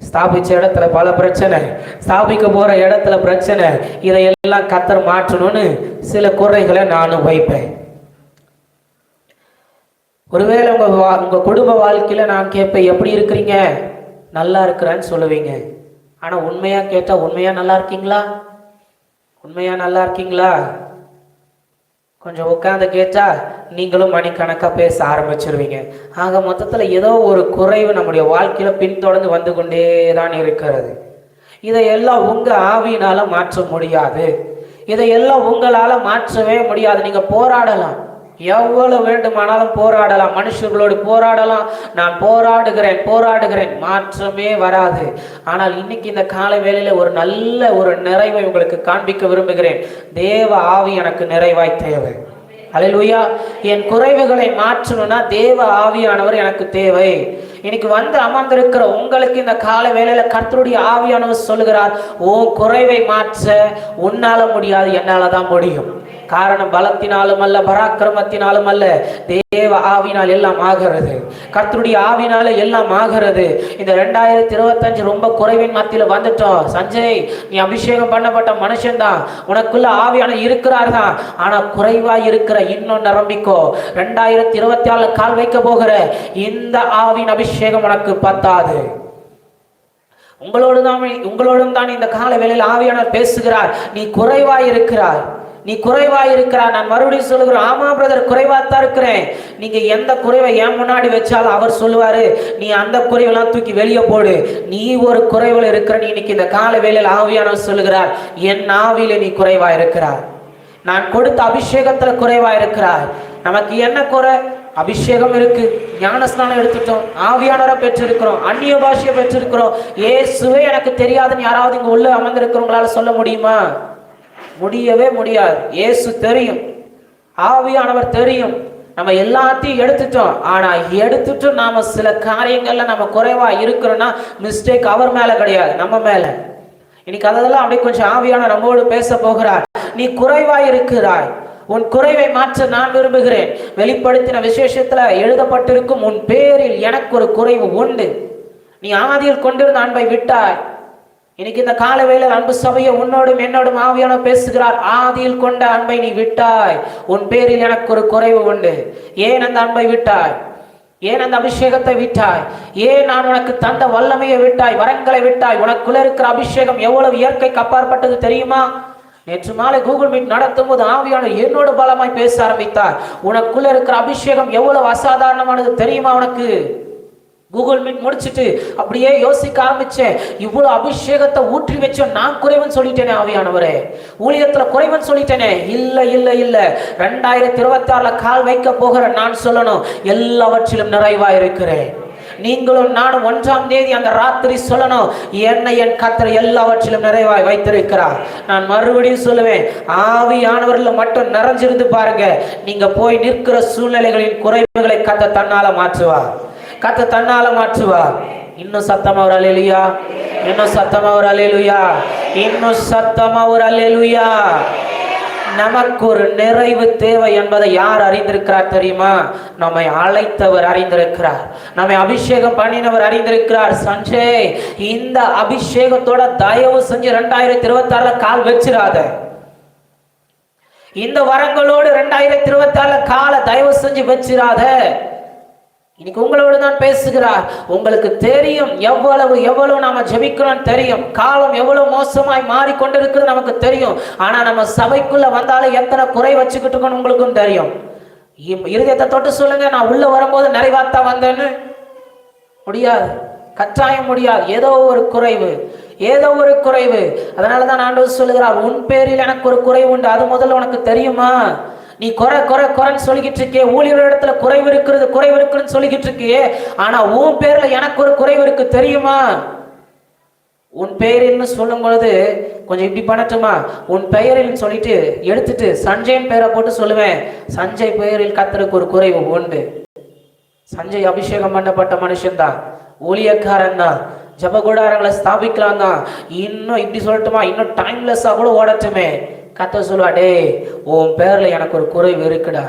ஸ்தாபிச்ச இடத்துல பல பிரச்சனை, ஸ்தாபிக்க போற இடத்துல பிரச்சனை, இதையெல்லாம் கர்த்தர் மாற்றணும்னு சில குறைகளை நானும் வைப்பேன். ஒருவேளை உங்க குடும்ப வாழ்க்கையில நான் கேட்பேன், எப்படி இருக்கிறீங்க? நல்லா இருக்கிறேன்னு சொல்லுவீங்க. ஆனா உண்மையா கேட்டா, உண்மையா நல்லா இருக்கீங்களா? உண்மையா நல்லா இருக்கீங்களா? கொஞ்சம் உட்காந்து கேட்டா நீங்களும் மணிக்கணக்கா பேச ஆரம்பிச்சிருவீங்க. ஆக மொத்தத்துல ஏதோ ஒரு குறைவு நம்முடைய வாழ்க்கையில பின்தொடர்ந்து வந்து கொண்டே தான் இருக்கிறது. இதையெல்லாம் உங்க ஆவியினால மாற்ற முடியாது. இதையெல்லாம் உங்களால மாற்றவே முடியாது. நீங்க போராடலாம், எவ்வளவு வேண்டுமானாலும் போராடலாம், மனுஷர்களோடு போராடலாம். நான் போராடுகிறேன், மாற்றமே வராது. ஆனால் இன்னைக்கு இந்த காலை வேளையில ஒரு நல்ல ஒரு நிறைவை உங்களுக்கு காண்பிக்க விரும்புகிறேன். தேவ ஆவி எனக்கு நிறைவாய் தேவை. அல்லேலூயா. என் குறைவுகளை மாற்றணும்னா தேவ ஆவியானவர் எனக்கு தேவை. இன்னைக்கு வந்து அமர்ந்திருக்கிற உங்களுக்கு இந்த கால வேளையில கர்த்தருடைய ஆவியானவர் சொல்லுகிறார், உன் குறைவை மாற்ற உன்னால முடியாது, என்னாலதான் முடியும். காரணம் பலத்தினாலும் அல்ல, பராக்கிரமத்தினாலும் அல்ல, தேவ ஆவினால் எல்லாம் ஆகிறது. கர்த்தருடைய ஆவினால எல்லாம் ஆகிறது. இந்த 2025 ரொம்ப குறைவின் மத்தியில வந்துட்டோம். சஞ்சய், நீ அபிஷேகம் பண்ணப்பட்ட மனுஷன் தான், உனக்குள்ள ஆவியான இருக்கிறார் தான், ஆனா குறைவா இருக்கிற, இன்னும் நிரம்பிக்கோ. 2024 கால் வைக்க போகிற இந்த ஆவின் அபிஷேகம் உனக்கு பத்தாது. உங்களோடும் தான் இந்த கால வேளையில் ஆவியானவர் பேசுகிறார். நீ குறைவாய் இருக்கிறார். நான் மறுபடியும் சொல்லுகிறேன், ஆமா பிரதர், குறைவாத்தான் இருக்கிறேன். நீங்க எந்த குறைவை என் முன்னாடி வச்சாலும் அவர் சொல்லுவாரு, நீ அந்த குறைவெல்லாம் தூக்கி வெளியே போடு. நீ ஒரு குறைவில் இருக்கிற. நீ இன்னைக்கு இந்த கால வேளையில் ஆவியானவர் சொல்லுகிறார், என் ஆவியில நீ குறைவா இருக்கிறார். நான் கொடுத்த அபிஷேகத்துல குறைவா இருக்கிறார். நமக்கு என்ன குறை? அபிஷேகம் இருக்கு, ஞானஸ்நானம் எடுத்துட்டோம், ஆவியானவரை பெற்றிருக்கிறோம், அந்நிய பாஷையை பெற்றிருக்கிறோம். இயேசுவே எனக்கு தெரியாதுன்னு யாராவது இங்க உள்ள அமர்ந்திருக்கிறவங்களால சொல்ல முடியுமா? முடியவே முடியாது. இயேசு தெரியும், ஆவியானவர் தெரியும். நம்ம எல்லாத்தையும் எடுத்துட்டோம். ஆனா எடுத்துட்டு நாம சில காரியங்கள்ல நம்ம குறைவா இருக்கிறோம்னா மிஸ்டேக் அவர் மேல கிடையாது, நம்ம மேல. இன்னைக்கு அதெல்லாம் அப்படியே கொஞ்சம் ஆவியான நம்மோடு பேச போகிறார். நீ குறைவாய் இருக்கிறாய், உன் குறைவை மாற்ற நான் விரும்புகிறேன். வெளிப்படுத்தின விசேஷத்துல எழுதப்பட்டிருக்கும், உன் பேரில் எனக்கு ஒரு குறைவு உண்டு. நீ ஆதியில் கொண்டிருந்த அன்பை விட்டாய். இன்னைக்கு இந்த கால வேளையில் அன்பு சபையை உன்னோடும் என்னோடும் ஆவியான பேசுகிறார். ஆதியில் கொண்ட அன்பை நீ விட்டாய், உன் பேரில் எனக்கு ஒரு குறைவு உண்டு. ஏன் அந்த அன்பை விட்டாய்? ஏன் அந்த அபிஷேகத்தை விட்டாய்? ஏன் நான் உனக்கு தந்த வல்லமையை விட்டாய், வரங்களை விட்டாய்? உனக்குள்ள இருக்கிற அபிஷேகம் எவ்வளவு இயற்கைக்கு அப்பாற்பட்டது தெரியுமா? நேற்று மாலை கூகுள் மீட் நடத்தும் போது ஆவியானவர் என்னோடு பலமாய் பேச ஆரம்பித்தார். உனக்குள்ள இருக்கிற அபிஷேகம் எவ்வளவு அசாதாரணமானது தெரியுமா? உனக்கு கூகுள் மீட் முடிச்சுட்டு அப்படியே யோசிக்க ஆரம்பிச்சேன், இவ்வளவு அபிஷேகத்தை ஊற்றி வச்சோம், நான் குறைவன் சொல்லிட்டேனே ஆவியானவரே, ஊழியத்துல குறைவன் சொல்லிட்டேனே. இல்ல இல்ல இல்ல, 2026 கால் வைக்க போகிற நான் சொல்லணும், எல்லாவற்றிலும் நிறைவா இருக்கிறேன். நீங்களும் நானும் 1ஆம் தேதி அந்த ராத்திரி சொல்லணும், என்னை என் கர்த்தர் எல்லாவற்றிலும் நிறைவாய் வைத்திருக்கிறார். நான் மறுபடியும் சொல்லுவேன், ஆவியானவர்ல மட்டும் நிறைஞ்சிருந்து பாருங்க, நீங்க போய் நிற்கிற சூழ்நிலைகளின் குறைவுகளை கர்த்தர் தன்னால மாற்றுவார். கர்த்தர் தன்னால மாற்றுவார். இன்னும் சத்தமா ஒரு அல்லேலூயா, இன்னும் சத்தமா ஒரு அல்லேலூயா, இன்னும் சத்தமா ஒரு அல்லேலூயா. நமக்கு ஒரு நிறைவு தேவை என்பதை யார் அறிந்திருக்கிறார் தெரியுமா? நம்மை அழைத்தவர் அறிந்திருக்கிறார், நம்மை அபிஷேகம் பண்ணினவர் அறிந்திருக்கிறார். சஞ்சய், இந்த அபிஷேகத்தோட தயவு செஞ்சு 2026 கால் வச்சிராத. இந்த வரங்களோடு 2026 கால தயவு செஞ்சு வச்சிராத. இன்னைக்கு உங்களோடு தான் பேசுகிறார். உங்களுக்கு தெரியும் எவ்வளவு நாம ஜெபிக்கிறோம் தெரியும், காலம் எவ்வளவு மோசமாய் மாறிக்கொண்டிருக்கிறது நமக்கு தெரியும். ஆனா நம்ம சபைக்குள்ள வந்தாலே எத்தனை குறை வச்சுக்கிட்டு இருக்கோம் உங்களுக்கும் தெரியும். இருதயத்தை தொட்டு சொல்லுங்க, நான் உள்ள வரும்போது நிறைவாத்தா வந்தேன்னு. முடியாது, கட்டாயம் முடியாது. ஏதோ ஒரு குறைவு. அதனாலதான் ஆண்டவர் சொல்லுகிறார், உன் பேரில் எனக்கு ஒரு குறைவு உண்டு. அது முதல்ல உனக்கு தெரியுமா? நீ குறைன்னு சொல்லிக்கிட்டு இருக்கே, ஊழியர் இடத்துல குறைவு இருக்குன்னு சொல்லிக்கிட்டு இருக்கே, ஆனா உன் பேர்ல எனக்கு ஒரு குறைவு இருக்கு தெரியுமா? உன் பெயரில்னு சொல்லும் பொழுது கொஞ்சம் இப்படி பண்ணட்டுமா? உன் பெயரில் சொல்லிட்டு எடுத்துட்டு சஞ்சயின் பெயரை போட்டு சொல்லுவேன், சஞ்சய் பெயரில் கர்த்தருக்கு ஒரு குறைவு உண்டு. சஞ்சய் அபிஷேகம் பண்ணப்பட்ட மனுஷன் தான், ஊழியக்காரன் தான், ஜபகூடாரங்களை ஸ்தாபிக்கலாம் தான். இன்னும் இப்படி சொல்லட்டுமா, இன்னும் டைம்லெஸ்ஸா கூட ஓடட்டுமே. கர்த்தர் சொல்லுவா, டே, உன் பேர்ல எனக்கு ஒரு குறைவு இருக்குடா.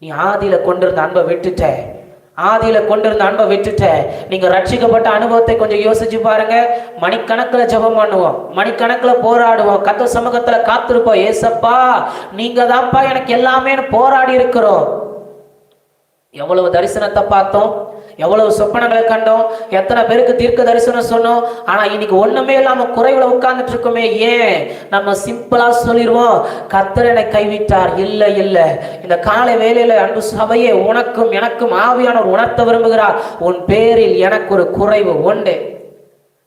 நீ ஆதியில கொண்டிருந்த அன்பை விட்டுட்ட. நீங்க ரட்சிக்கப்பட்ட அனுபவத்தை கொஞ்சம் யோசிச்சு பாருங்க. மணிக்கணக்கில் ஜெபம் பண்ணுவோம், மணிக்கணக்கில் போராடுவோம், கர்த்தர் சமூகத்துல காத்திருப்போம். ஏசப்பா, நீங்க தான்ப்பா எனக்கு எல்லாமே போராடி இருக்கிறோம். எவ்வளவு தரிசனத்தை பார்த்தோம், எவ்வளவு சொப்பனங்களை கண்டோம், எத்தனை பேருக்கு தீர்க்க தரிசனம் சொன்னோம். ஆனா இன்னைக்கு ஒண்ணுமே இல்லாம குறைவுல உட்கார்ந்துட்டு இருக்கோமே. ஏன்? நம்ம சிம்பிளா சொல்லிடுவோம், கர்த்தர் என்னை கைவிட்டார். இல்ல இல்ல, இந்த காலை வேளையில அன்பு சபையே, உனக்கும் எனக்கும் ஆவியானவர் உணர்த்த விரும்புகிறார், உன் பேரில் எனக்கு ஒரு குறைவு உண்டு.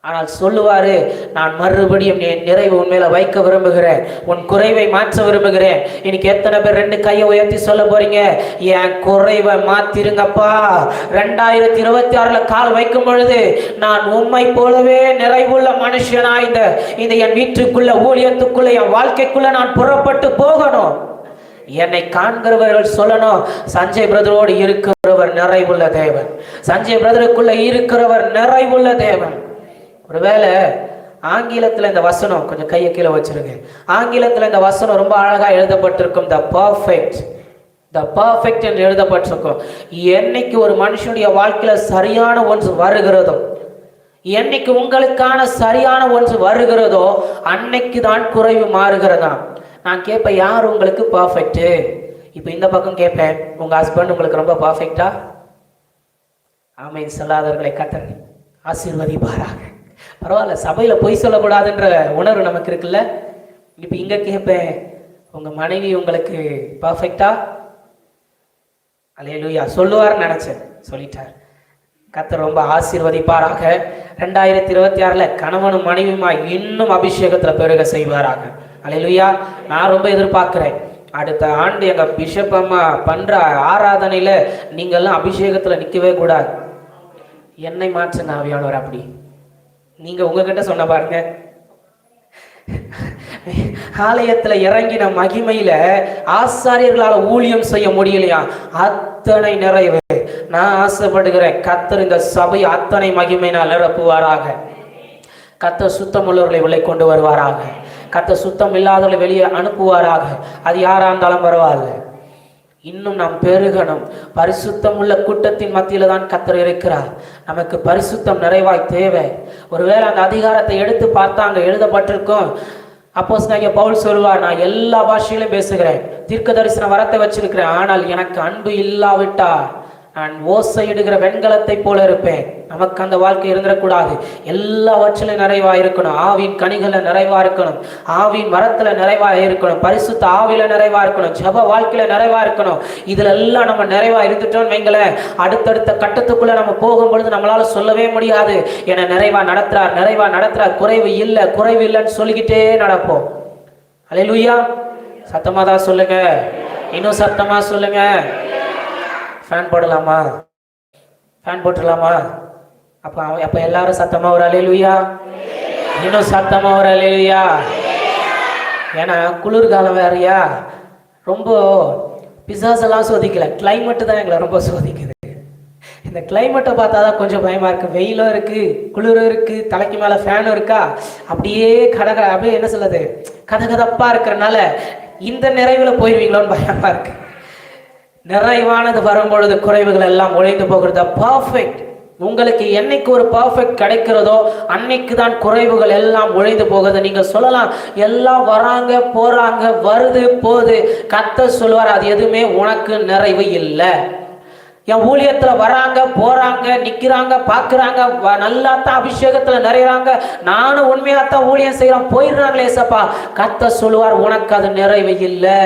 ஆனால் சொல்லுவாரு, நான் மறுபடியும் என் நிறைவு உண்மையில வைக்க விரும்புகிறேன், உன் குறைவை மாற்ற விரும்புகிறேன். இன்னைக்கு எத்தனை பேர் 2 கையை உயர்த்தி சொல்ல போறீங்க, என் குறைவை மாத்திருங்கப்பா. 2026 கால் வைக்கும் பொழுது நான் உம்மை போலவே நிறைவுள்ள மனுஷனா இந்த என் வீட்டுக்குள்ள, ஊழியத்துக்குள்ள, என் வாழ்க்கைக்குள்ள நான் புறப்பட்டு போகணும். என்னை காண்கிறவர்கள் சொல்லணும், சஞ்சய் பிரதரோடு இருக்கிறவர் நிறைவுள்ள தேவன், சஞ்சய் பிரதருக்குள்ள இருக்கிறவர் நிறைவுள்ள தேவன். ஒருவேளை ஆங்கிலத்தில் இந்த வசனம், கொஞ்சம் கையை கீழே வச்சிருங்க, ஆங்கிலத்தில் இந்த வசனம் ரொம்ப அழகா எழுதப்பட்டிருக்கும், த பர்ஃபெக்ட் என்று எழுதப்பட்டிருக்கும். என்னைக்கு ஒரு மனுஷனுடைய வாழ்க்கையில சரியான ஒன்று வருகிறதோ, என்னைக்கு உங்களுக்கான சரியான ஒன்று வருகிறதோ, அன்னைக்கு தான் குறைவு மாறுகிறதா. நான் கேட்பேன், யார் உங்களுக்கு பர்ஃபெக்ட்? இப்போ இந்த பக்கம் கேட்பேன், உங்க ஹஸ்பண்ட் உங்களுக்கு ரொம்ப பர்ஃபெக்டா? ஆமென் சொல்லாதவர்களை கர்த்தர் ஆசீர்வதிப்பாராக. பரவாயில்ல, சபையில பொய் சொல்லக்கூடாதுன்ற உணர்வு நமக்கு இருக்குல்ல. இப்ப இங்க கேட்பேன், உங்க மனைவி உங்களுக்கு பர்ஃபெக்டா? அல்லேலூயா சொல்லுவார்னு நினைச்சேன், சொல்லிட்டார். கர்த்தர் ரொம்ப ஆசீர்வதிப்பாராக. 2026 கணவனும் மனைவியுமா இன்னும் அபிஷேகத்துல பெருக செய்வாராக. அல்லேலூயா. நான் ரொம்ப எதிர்பார்க்கிறேன், அடுத்த ஆண்டு எங்க பிஷப் அம்மா பண்ற ஆராதனையில நீங்கெல்லாம் அபிஷேகத்துல நிக்கவே கூடாது. என்னை மாற்றுங்க ஆவியானவர். அப்படி நீங்க உங்ககிட்ட சொன்ன பாருங்க, ஆலயத்துல இறங்கின மகிமையில ஆசாரியர்களால ஊழியம் செய்ய முடியலையா? அத்தனை நிறைவு நான் ஆசைப்படுகிறேன். கர்த்தர் இந்த சபை அத்தனை மகிமையினால் நிரப்புவாராக. கர்த்தர் சுத்தம் உள்ளவர்களை உள்ளே கொண்டு வருவாராக. கர்த்தர் சுத்தம் இல்லாதவர்களை வெளியே அனுப்புவாராக. அது யாரா இருந்தாலும் பரவாயில்ல. இன்னும் நாம் பெருகணும். பரிசுத்தம் உள்ள கூட்டத்தின் மத்தியில தான் கர்த்தர் இருக்கிறார். நமக்கு பரிசுத்தம் நிறைவாய் தேவை. ஒருவேளை அந்த அதிகாரத்தை எடுத்து பார்த்தா அங்க எழுதப்பட்டிருக்கும், அப்போஸ்தலனாகிய பவுல் சொல்வார், நான் எல்லா பாஷையிலும் பேசுகிறேன், தீர்க்க தரிசன வரத்தை வச்சிருக்கிறேன், ஆனால் எனக்கு அன்பு இல்லாவிட்டா நான் ஓசையிடுகிற வெண்கலத்தை போல இருப்பேன். நமக்கு அந்த வாழ்க்கை இருந்துடக்கூடாது. எல்லாவற்றிலும் நிறைவா இருக்கணும். ஆவின் கனிகளை நிறைவா இருக்கணும், ஆவின் மரத்துல நிறைவா இருக்கணும், பரிசுத்த ஆவில நிறைவா இருக்கணும், ஜப வாழ்க்கையில நிறைவா இருக்கணும். இதுல எல்லாம் நம்ம நிறைவா இருந்துட்டோம்னு வைங்களேன், அடுத்தடுத்த கட்டத்துக்குள்ள நம்ம போகும் பொழுது நம்மளால சொல்லவே முடியாது, என நிறைவா நடத்துறார், குறைவு இல்லைன்னு சொல்லிக்கிட்டே நடப்போம். அல்லேலூயா. சத்தமா தான் சொல்லுங்க, இன்னும் சத்தமா சொல்லுங்க. ஃபேன் போடலாமா? ஃபேன் போட்டுடலாமா? அப்போ எல்லாரும் சத்தமா ஒரு அல்லேலூயா, இன்னும் சத்தமா ஒரு அல்லேலூயா. ஏன்னா குளிர்காலம் வேறையா, ரொம்ப பிசாசெல்லாம் சோதிக்கல, கிளைமேட்டு தான் எங்களை ரொம்ப சோதிக்குது. இந்த கிளைமேட்டை பார்த்தா தான் கொஞ்சம் பயமா இருக்கு. வெயிலும் இருக்கு, குளிரும் இருக்கு, தலைக்கு மேல ஃபேனும் இருக்கா, அப்படியே அப்படியே என்ன சொல்லுது, கதகதப்பா இருக்கிறனால இந்த நிறைவுல போயிருவீங்களோன்னு பயமா இருக்கு. நிறைவானது வரும்பொழுது குறைவுகள் எல்லாம் ஒழிந்து போகிறது. பர்ஃபெக்ட், உங்களுக்கு என்னைக்கு ஒரு பர்ஃபெக்ட் கிடைக்கிறதோ அன்னைக்கு தான் குறைவுகள் எல்லாம் ஒழிந்து போகுது. நீங்க சொல்லலாம், எல்லாம் வராங்க போறாங்க, வருது போகுது. கர்த்தர் சொல்வார், அது எதுவுமே உனக்கு நிறைவு இல்லை. என் ஊழியத்துல வராங்க போறாங்க, நிக்கிறாங்க, பாக்குறாங்க, நல்லா தான் அபிஷேகத்துல நிறையறாங்க, நானும் உண்மையாத்தான் ஊழியம் செய்யறோம், போயிடுறாங்களே ஏசப்பா. கர்த்தர் சொல்லுவார், உனக்கு அது நிறைவு இல்லை.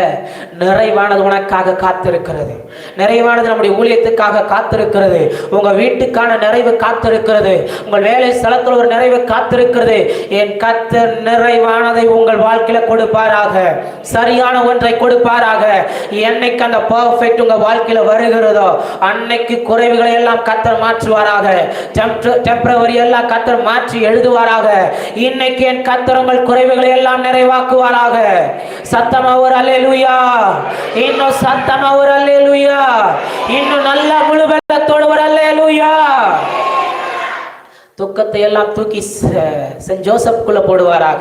நிறைவானது உனக்காக காத்திருக்கிறது. நிறைவானது நம்முடைய ஊழியத்துக்காக காத்திருக்கிறது. உங்க வீட்டுக்கான நிறைவு காத்திருக்கிறது. உங்கள் வேலை ஸ்தலத்தில் ஒரு நிறைவு காத்திருக்கிறது. என் கர்த்தர் நிறைவானதை உங்கள் வாழ்க்கையில கொடுப்பாராக, சரியான ஒன்றை கொடுப்பாராக. என்னைக்கு அந்த பர்ஃபெக்ட் உங்க வாழ்க்கையில வருகிறதோ அன்னைக்கு குறைவுகளை எல்லாம் கர்த்தர் மாற்றுவாராக. டெம்பரவரி எல்லாம் கர்த்தர் மாற்றி எழுதுவாராக. இன்னைக்கு என் கர்த்தர் உங்கள் குறைவுகளை எல்லாம் நிறைவாக்குவாராக. சத்தமா ஒரு அல்லேலூயா, இன்னும் சத்தமா ஒரு அல்லேலூயா, இன்னும் நல்ல முழு வெள்ளத்தோடு ஒரு அல்லேலூயா. துக்கத்தை எல்லாம் தூக்கி சென்ட் ஜோசப்குள்ள போடுவாராக.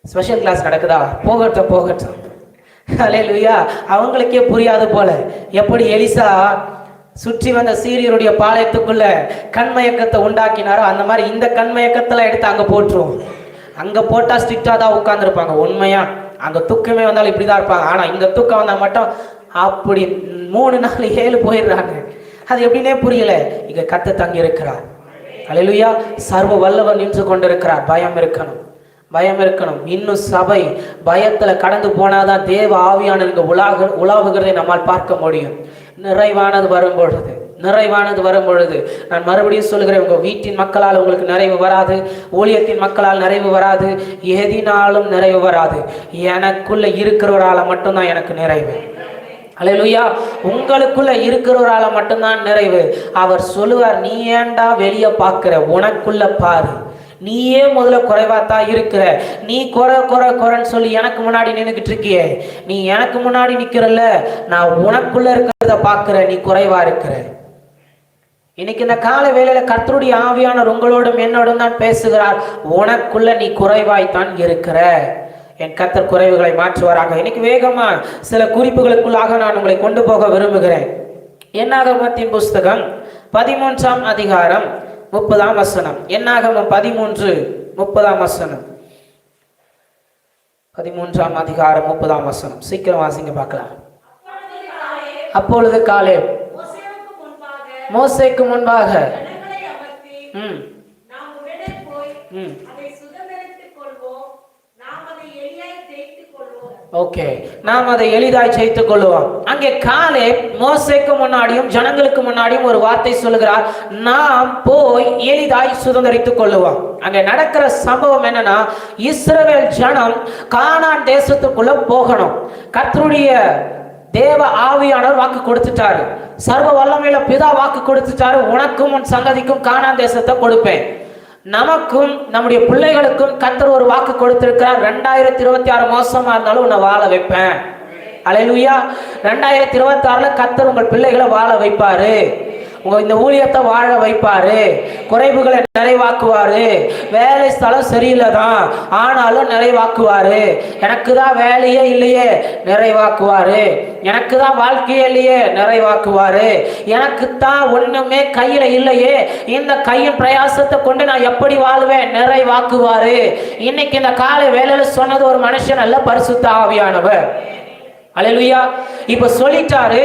ஸ்பெஷல் கிளாஸ் நடக்குதா? போகட்டும். அல்லேலூயா. அவங்களுக்கே புரியாது போல, எப்படி எலிசா சுற்றி வந்த சீரியருடைய பாளையத்துக்குள்ள கண்மயக்கத்தை உண்டாக்கினாரோ அந்த மாதிரி இந்த கண்மயக்கத்துல எடுத்து அங்க போட்டுருவோம். அங்க போட்டா ஸ்ட்ரிக்டா தான் உட்கார்ந்துருப்பாங்க. உண்மையா அங்க துக்கமே வந்தாலும் இப்படிதான் இருப்பாங்க. ஆனா இங்க தூக்கம் வந்தா மட்டும் அப்படி 3 நாள் 7 போயிடுறாங்க. அது எப்படின்னே புரியல. இங்க கர்த்தர் தங்கி இருக்கிறார். அல்லேலூயா. சர்வ வல்லவர் நின்று கொண்டிருக்கிறார். பயம் இருக்கணும், பயம் இருக்கணும். இன்னும் சபை பயத்துல கடந்து போனாதான் தேவ ஆவியானவர் இங்க உலாவுகிறதை நம்மால் பார்க்க முடியும். நிறைவானது வரும் பொழுது நான் மறுபடியும் சொல்கிறேன், உங்க வீட்டின் மக்களால் உங்களுக்கு நிறைவு வராது, ஊழியத்தின் மக்களால் நிறைவு வராது, எதினாலும் நிறைவு வராது. எனக்குள்ள இருக்கிறவரால மட்டும்தான் எனக்கு நிறைவு. அல்லேலூயா. உங்களுக்குள்ள இருக்கிறவரால மட்டும்தான் நிறைவு. அவர் சொல்லுவார், நீ ஏன்டா வெளியே பார்க்கிற, உனக்குள்ள பாரு. நீயே முதல்ல குறைவாத்தான் இருக்கிற. நீ குறைன்னு சொல்லி எனக்கு முன்னாடி நின்றுக்கிட்டு இருக்கியே, நீ எனக்கு முன்னாடி நிக்கிறல்ல, நான் உனக்குள்ள இருக்கிறத பார்க்கிற, நீ குறைவா இருக்கிற. இன்னைக்கு இந்த கால வேளையில கர்த்தருடைய ஆவியானவர் உங்களோடும் என்னோடும் தான் பேசுகிறார். உனக்குள்ள நீ குறைவாய்த்தான் இருக்கிற. என் கர்த்தர் குறைவுகளை மாற்றுவாராக. இன்னைக்கு வேகமா சில குறிப்புகளுக்குள்ளாக நான் உங்களை கொண்டு போக விரும்புகிறேன். என்னாகமத்தின் புஸ்தகம் 13ஆம் அதிகாரம் 30ஆம் வசனம். என்னாகமம் 13:30 வசனம். 13ஆம் அதிகாரம் 30ஆம் வசனம். சீக்கிரம் வாசிங்க பார்க்கலாம். அப்பொழுது காலேப் மோசேக்கு முன்பாக ஓகே, நாம் அதை எளிதாய் ஜெயித்துக் கொள்வோம். அங்கே காலேப் மோசேக்கு முன்னாடியும் ஜனங்களுக்கு முன்னாடியும் ஒரு வார்த்தை சொல்லுகிறார், நாம் போய் எளிதாய் சுதந்திரித்துக் கொள்ளுவோம். அங்கே நடக்கிற சம்பவம் என்னன்னா, இஸ்ரவேல் ஜனம் கானான் தேசத்துக்குள்ள போகணும். கர்த்தருடைய தேவ ஆவியானவர் வாக்கு கொடுத்துட்டாரு. சர்வ வல்லமையில பிதா வாக்கு கொடுத்துட்டாரு, உனக்கும் உன் சங்கதிக்கும் கானான் தேசத்தை கொடுப்பேன். நமக்கும் நம்முடைய பிள்ளைகளுக்கும் கர்த்தர் ஒரு வாக்கு கொடுத்திருக்கிறார். 2026 மோசமா இருந்தாலும் உன்னை வாழ வைப்பேன். அல்லேலூயா. 2026ல கர்த்தர் உங்கள் பிள்ளைகளை வாழ வைப்பாரு. இந்த ஊழியத்தை வாழ வைப்பாரு. குறைவுகளை நிறைவாக்குவாரு. வேலை ஸ்தலம் சரியில்லைதான், ஆனாலும் நிறைவாக்குவாரு. எனக்கு தான் வேலையே இல்லையே, நிறைவாக்குவாரு. எனக்கு தான் வாழ்க்கையே இல்லையே, நிறைவாக்குவாரு. எனக்கு தான் ஒண்ணுமே கையில இல்லையே, இந்த கையின் பிரயாசத்தை கொண்டு நான் எப்படி வாழ்வேன், நிறைவாக்குவாரு. இன்னைக்கு இந்த காலை வேலையில சொன்னது ஒரு மனுஷன் அல்ல, பரிசுத்த ஆவியானவர். அல்லேலூயா. இப்ப சொல்லிட்டாரு,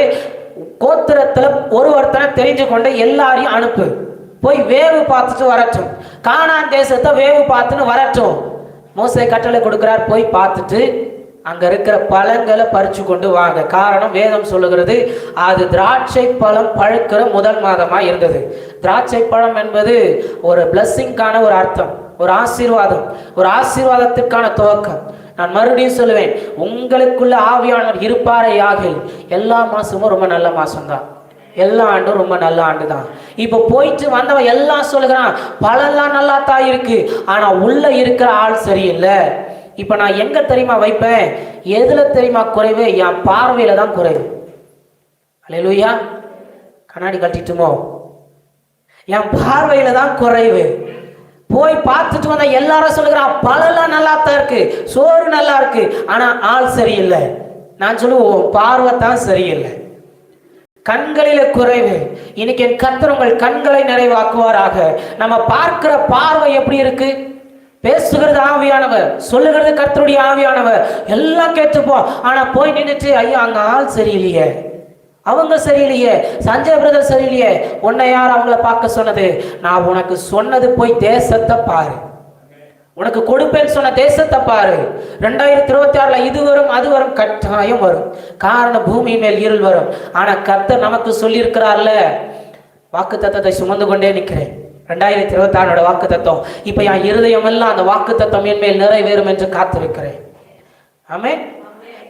கோத்திரத்துல ஒருத்தனை தெரிஞ்சு கொண்டு எல்லாரையும் அனுப்பு, போய் வேவு பார்த்துட்டு வரட்டும், கானான் தேசத்தை வேவு பார்த்துன்னு வரட்டும். மோசே கட்டளை கொடுக்கிறார், போய் பார்த்துட்டு அங்க இருக்கிற பழங்களை பறிச்சு கொண்டு வாங்க. காரணம், வேதம் சொல்லுகிறது, அது திராட்சை பழம் பழுக்கிற முதல் மாதமா இருந்தது. திராட்சை பழம் என்பது ஒரு பிளஸ்ஸிங்கான ஒரு அர்த்தம், ஒரு ஆசீர்வாதம், ஒரு ஆசீர்வாதத்திற்கான துவக்கம். நான் மறுபடியும் சொல்லுவேன், உங்களுக்குள்ள ஆவியானவர் இருப்பாரே ஆகில் எல்லா மாசமும் ரொம்ப நல்ல மாசம்தான், எல்லா ஆண்டும் ரொம்ப நல்ல ஆண்டு தான். இப்ப போயிட்டு வந்தவன் எல்லாம் சொல்லுகிறான், பழம்லாம் நல்லா தான் இருக்கு, ஆனா உள்ள இருக்கிற ஆள் சரியில்லை. இப்ப நான் எங்க தெரியுமா வைப்பேன், எதுல தெரியுமா குறைவு, என் பார்வையில தான் குறைவு. அல்லேலூயா. கண்ணாடி கட்டிட்டுமோ, என் பார்வையில தான் குறைவு. போய் பார்த்துட்டு வந்தா எல்லாரும் சொல்லுகிறான், பழம்லாம் நல்லா தான் இருக்கு, சோறு நல்லா இருக்கு, ஆனா ஆள் சரியில்லை. நான் சொல்லுவோம், பார்வை தான் சரியில்லை, கண்களில குறைவு. இன்னைக்கு என் கர்த்தர் உங்கள் கண்களை நிறைவாக்குவாராக. நம்ம பார்க்கிற பார்வை எப்படி இருக்கு, பேசுகிறது ஆவியானவர், சொல்லுகிறது கர்த்தருடைய ஆவியானவர், எல்லாம் கேட்டுப்போம். ஆனா போய் நின்றுட்டு, ஐயா அங்க ஆள் சரியில்லையே, அவங்க சரியில்லையே, சஞ்சய் பிரதர் சரியில்லையே, உன்னை யார் அவங்கள பார்க்க சொன்னது? நான் உனக்கு சொன்னது, போய் தேசத்தை பாரு, உனக்கு கொடுப்பேன்னு சொன்ன தேசத்தை பாரு. 2026ல இது வரும் அது வரும், கட்டாயம் வரும். காரணம், பூமி மேல் இருள் வரும். ஆனா கர்த்தர் நமக்கு சொல்லி இருக்கிறார்ல, வாக்கு தத்தத்தை சுமந்து கொண்டே நிற்கிறேன். 2026 வாக்கு தத்தம். இப்ப என் இருதயம் எல்லாம் அந்த வாக்கு தத்தம் என் மேல் நிறைவேறும் என்று காத்திருக்கிறேன். ஆமென்.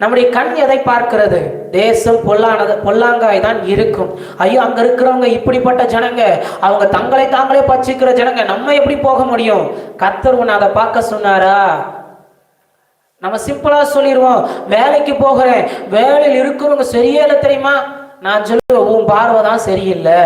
நம்முடைய கண் எதை பார்க்கிறது? தேசம் பொல்லாங்காய் தான் இருக்கும். ஐயோ, அங்க இருக்கிறவங்க இப்படிப்பட்ட ஜனங்க, அவங்க தங்களை தாங்களே பச்சிக்கிற ஜனங்க, நம்ம எப்படி போக முடியும்? கர்த்தர் உன்னை அதை பார்க்க சொன்னாரா? நம்ம சிம்பிளா சொல்லிடுவோம், வேலைக்கு போகிறேன், வேலையில் இருக்கிறவங்க சரியே இல்லை தெரியுமா? நான் சொல்லுவேன், உன் பார்வை தான் சரியில்லை.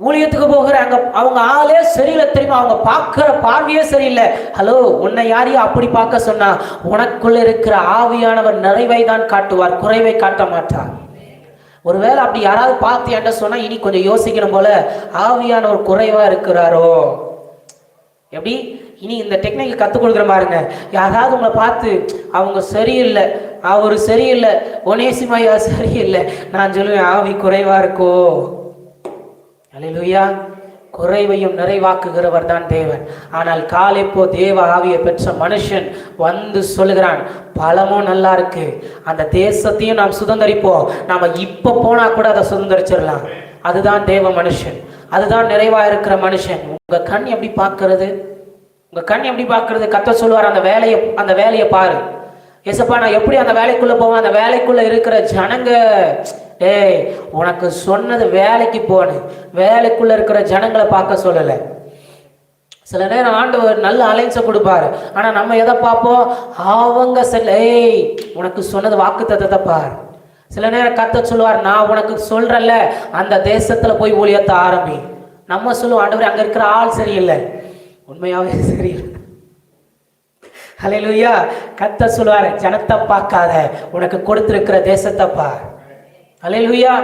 ஊழியத்துக்கு போகிற அங்க அவங்க ஆளே சரியில்லை தெரியுமா, அவங்க பார்க்கிற பார்வையே சரியில்லை. ஹலோ, உன்னை யாரையும் அப்படி பார்க்க சொன்னா, உனக்குள்ள இருக்கிற ஆவியானவர் நிறைவை தான் காட்டுவார், குறைவை காட்ட மாட்டார். ஒருவேளை அப்படி யாராவது பார்த்து என்ன சொன்னா, இனி கொஞ்சம் யோசிக்கணும் போல, ஆவியானவர் குறைவா இருக்கிறாரோ? எப்படி இனி இந்த டெக்னிக் கற்றுக் கொடுக்குற பாருங்க. யாராவது உங்களை பார்த்து அவங்க சரியில்லை, அவரு சரியில்லை, ஒனேசிமையா சரியில்லை. நான் சொல்லுவேன், ஆவி குறைவா இருக்கோ. அல்லேலூயா. குறைவையும் நிறைவாக்குகிறவர் தான் தேவன். ஆனால் காலேப்போ தேவ ஆவியை பெற்ற மனுஷன் வந்து சொல்லுகிறான், பழமும் நல்லா இருக்கு, அந்த தேசத்தையும் நாம் சுதந்திரிப்போம், நாம இப்ப போனா கூட அதை சுதந்திரிச்சிடலாம். அதுதான் தேவ மனுஷன், அதுதான் நிறைவா இருக்கிற மனுஷன். உங்க கண் எப்படி பார்க்கிறது? உங்க கண் எப்படி பார்க்கிறது? கர்த்தர் சொல்லுவார், அந்த வேலையை பாரு. ஏசப்பா, நான் எப்படி அந்த வேலைக்குள்ள போவேன்? அந்த வேலைக்குள்ள இருக்கிற ஜனங்க, ஏய் உனக்கு சொன்னது வேலைக்கு போன, வேலைக்குள்ள இருக்கிற ஜனங்களை பார்க்க சொல்லலை. சில நேரம் ஆண்டவர் நல்ல அலைன்ஸை கொடுப்பாரு, ஆனா நம்ம எதை பார்ப்போம்? அவங்க ஏய் உனக்கு சொன்னது வாக்கு தத்தத்தை பார். சில நேரம் கர்த்தர் சொல்லுவார், நான் உனக்கு சொல்றேன்ல, அந்த தேசத்துல போய் ஊழியத்தை ஆரம்பி. நம்ம சொல்லுவோம், ஆண்டவர் அங்க இருக்கிற ஆள் சரியில்லை. உண்மையாவே சரியில்லை. ஹல்லேலூயா. கர்த்தர் சொல்லுவார், ஜனத்தை பார்க்காத, உனக்கு கொடுத்திருக்கிற தேசத்தை பார். ஹல்லேலூயா.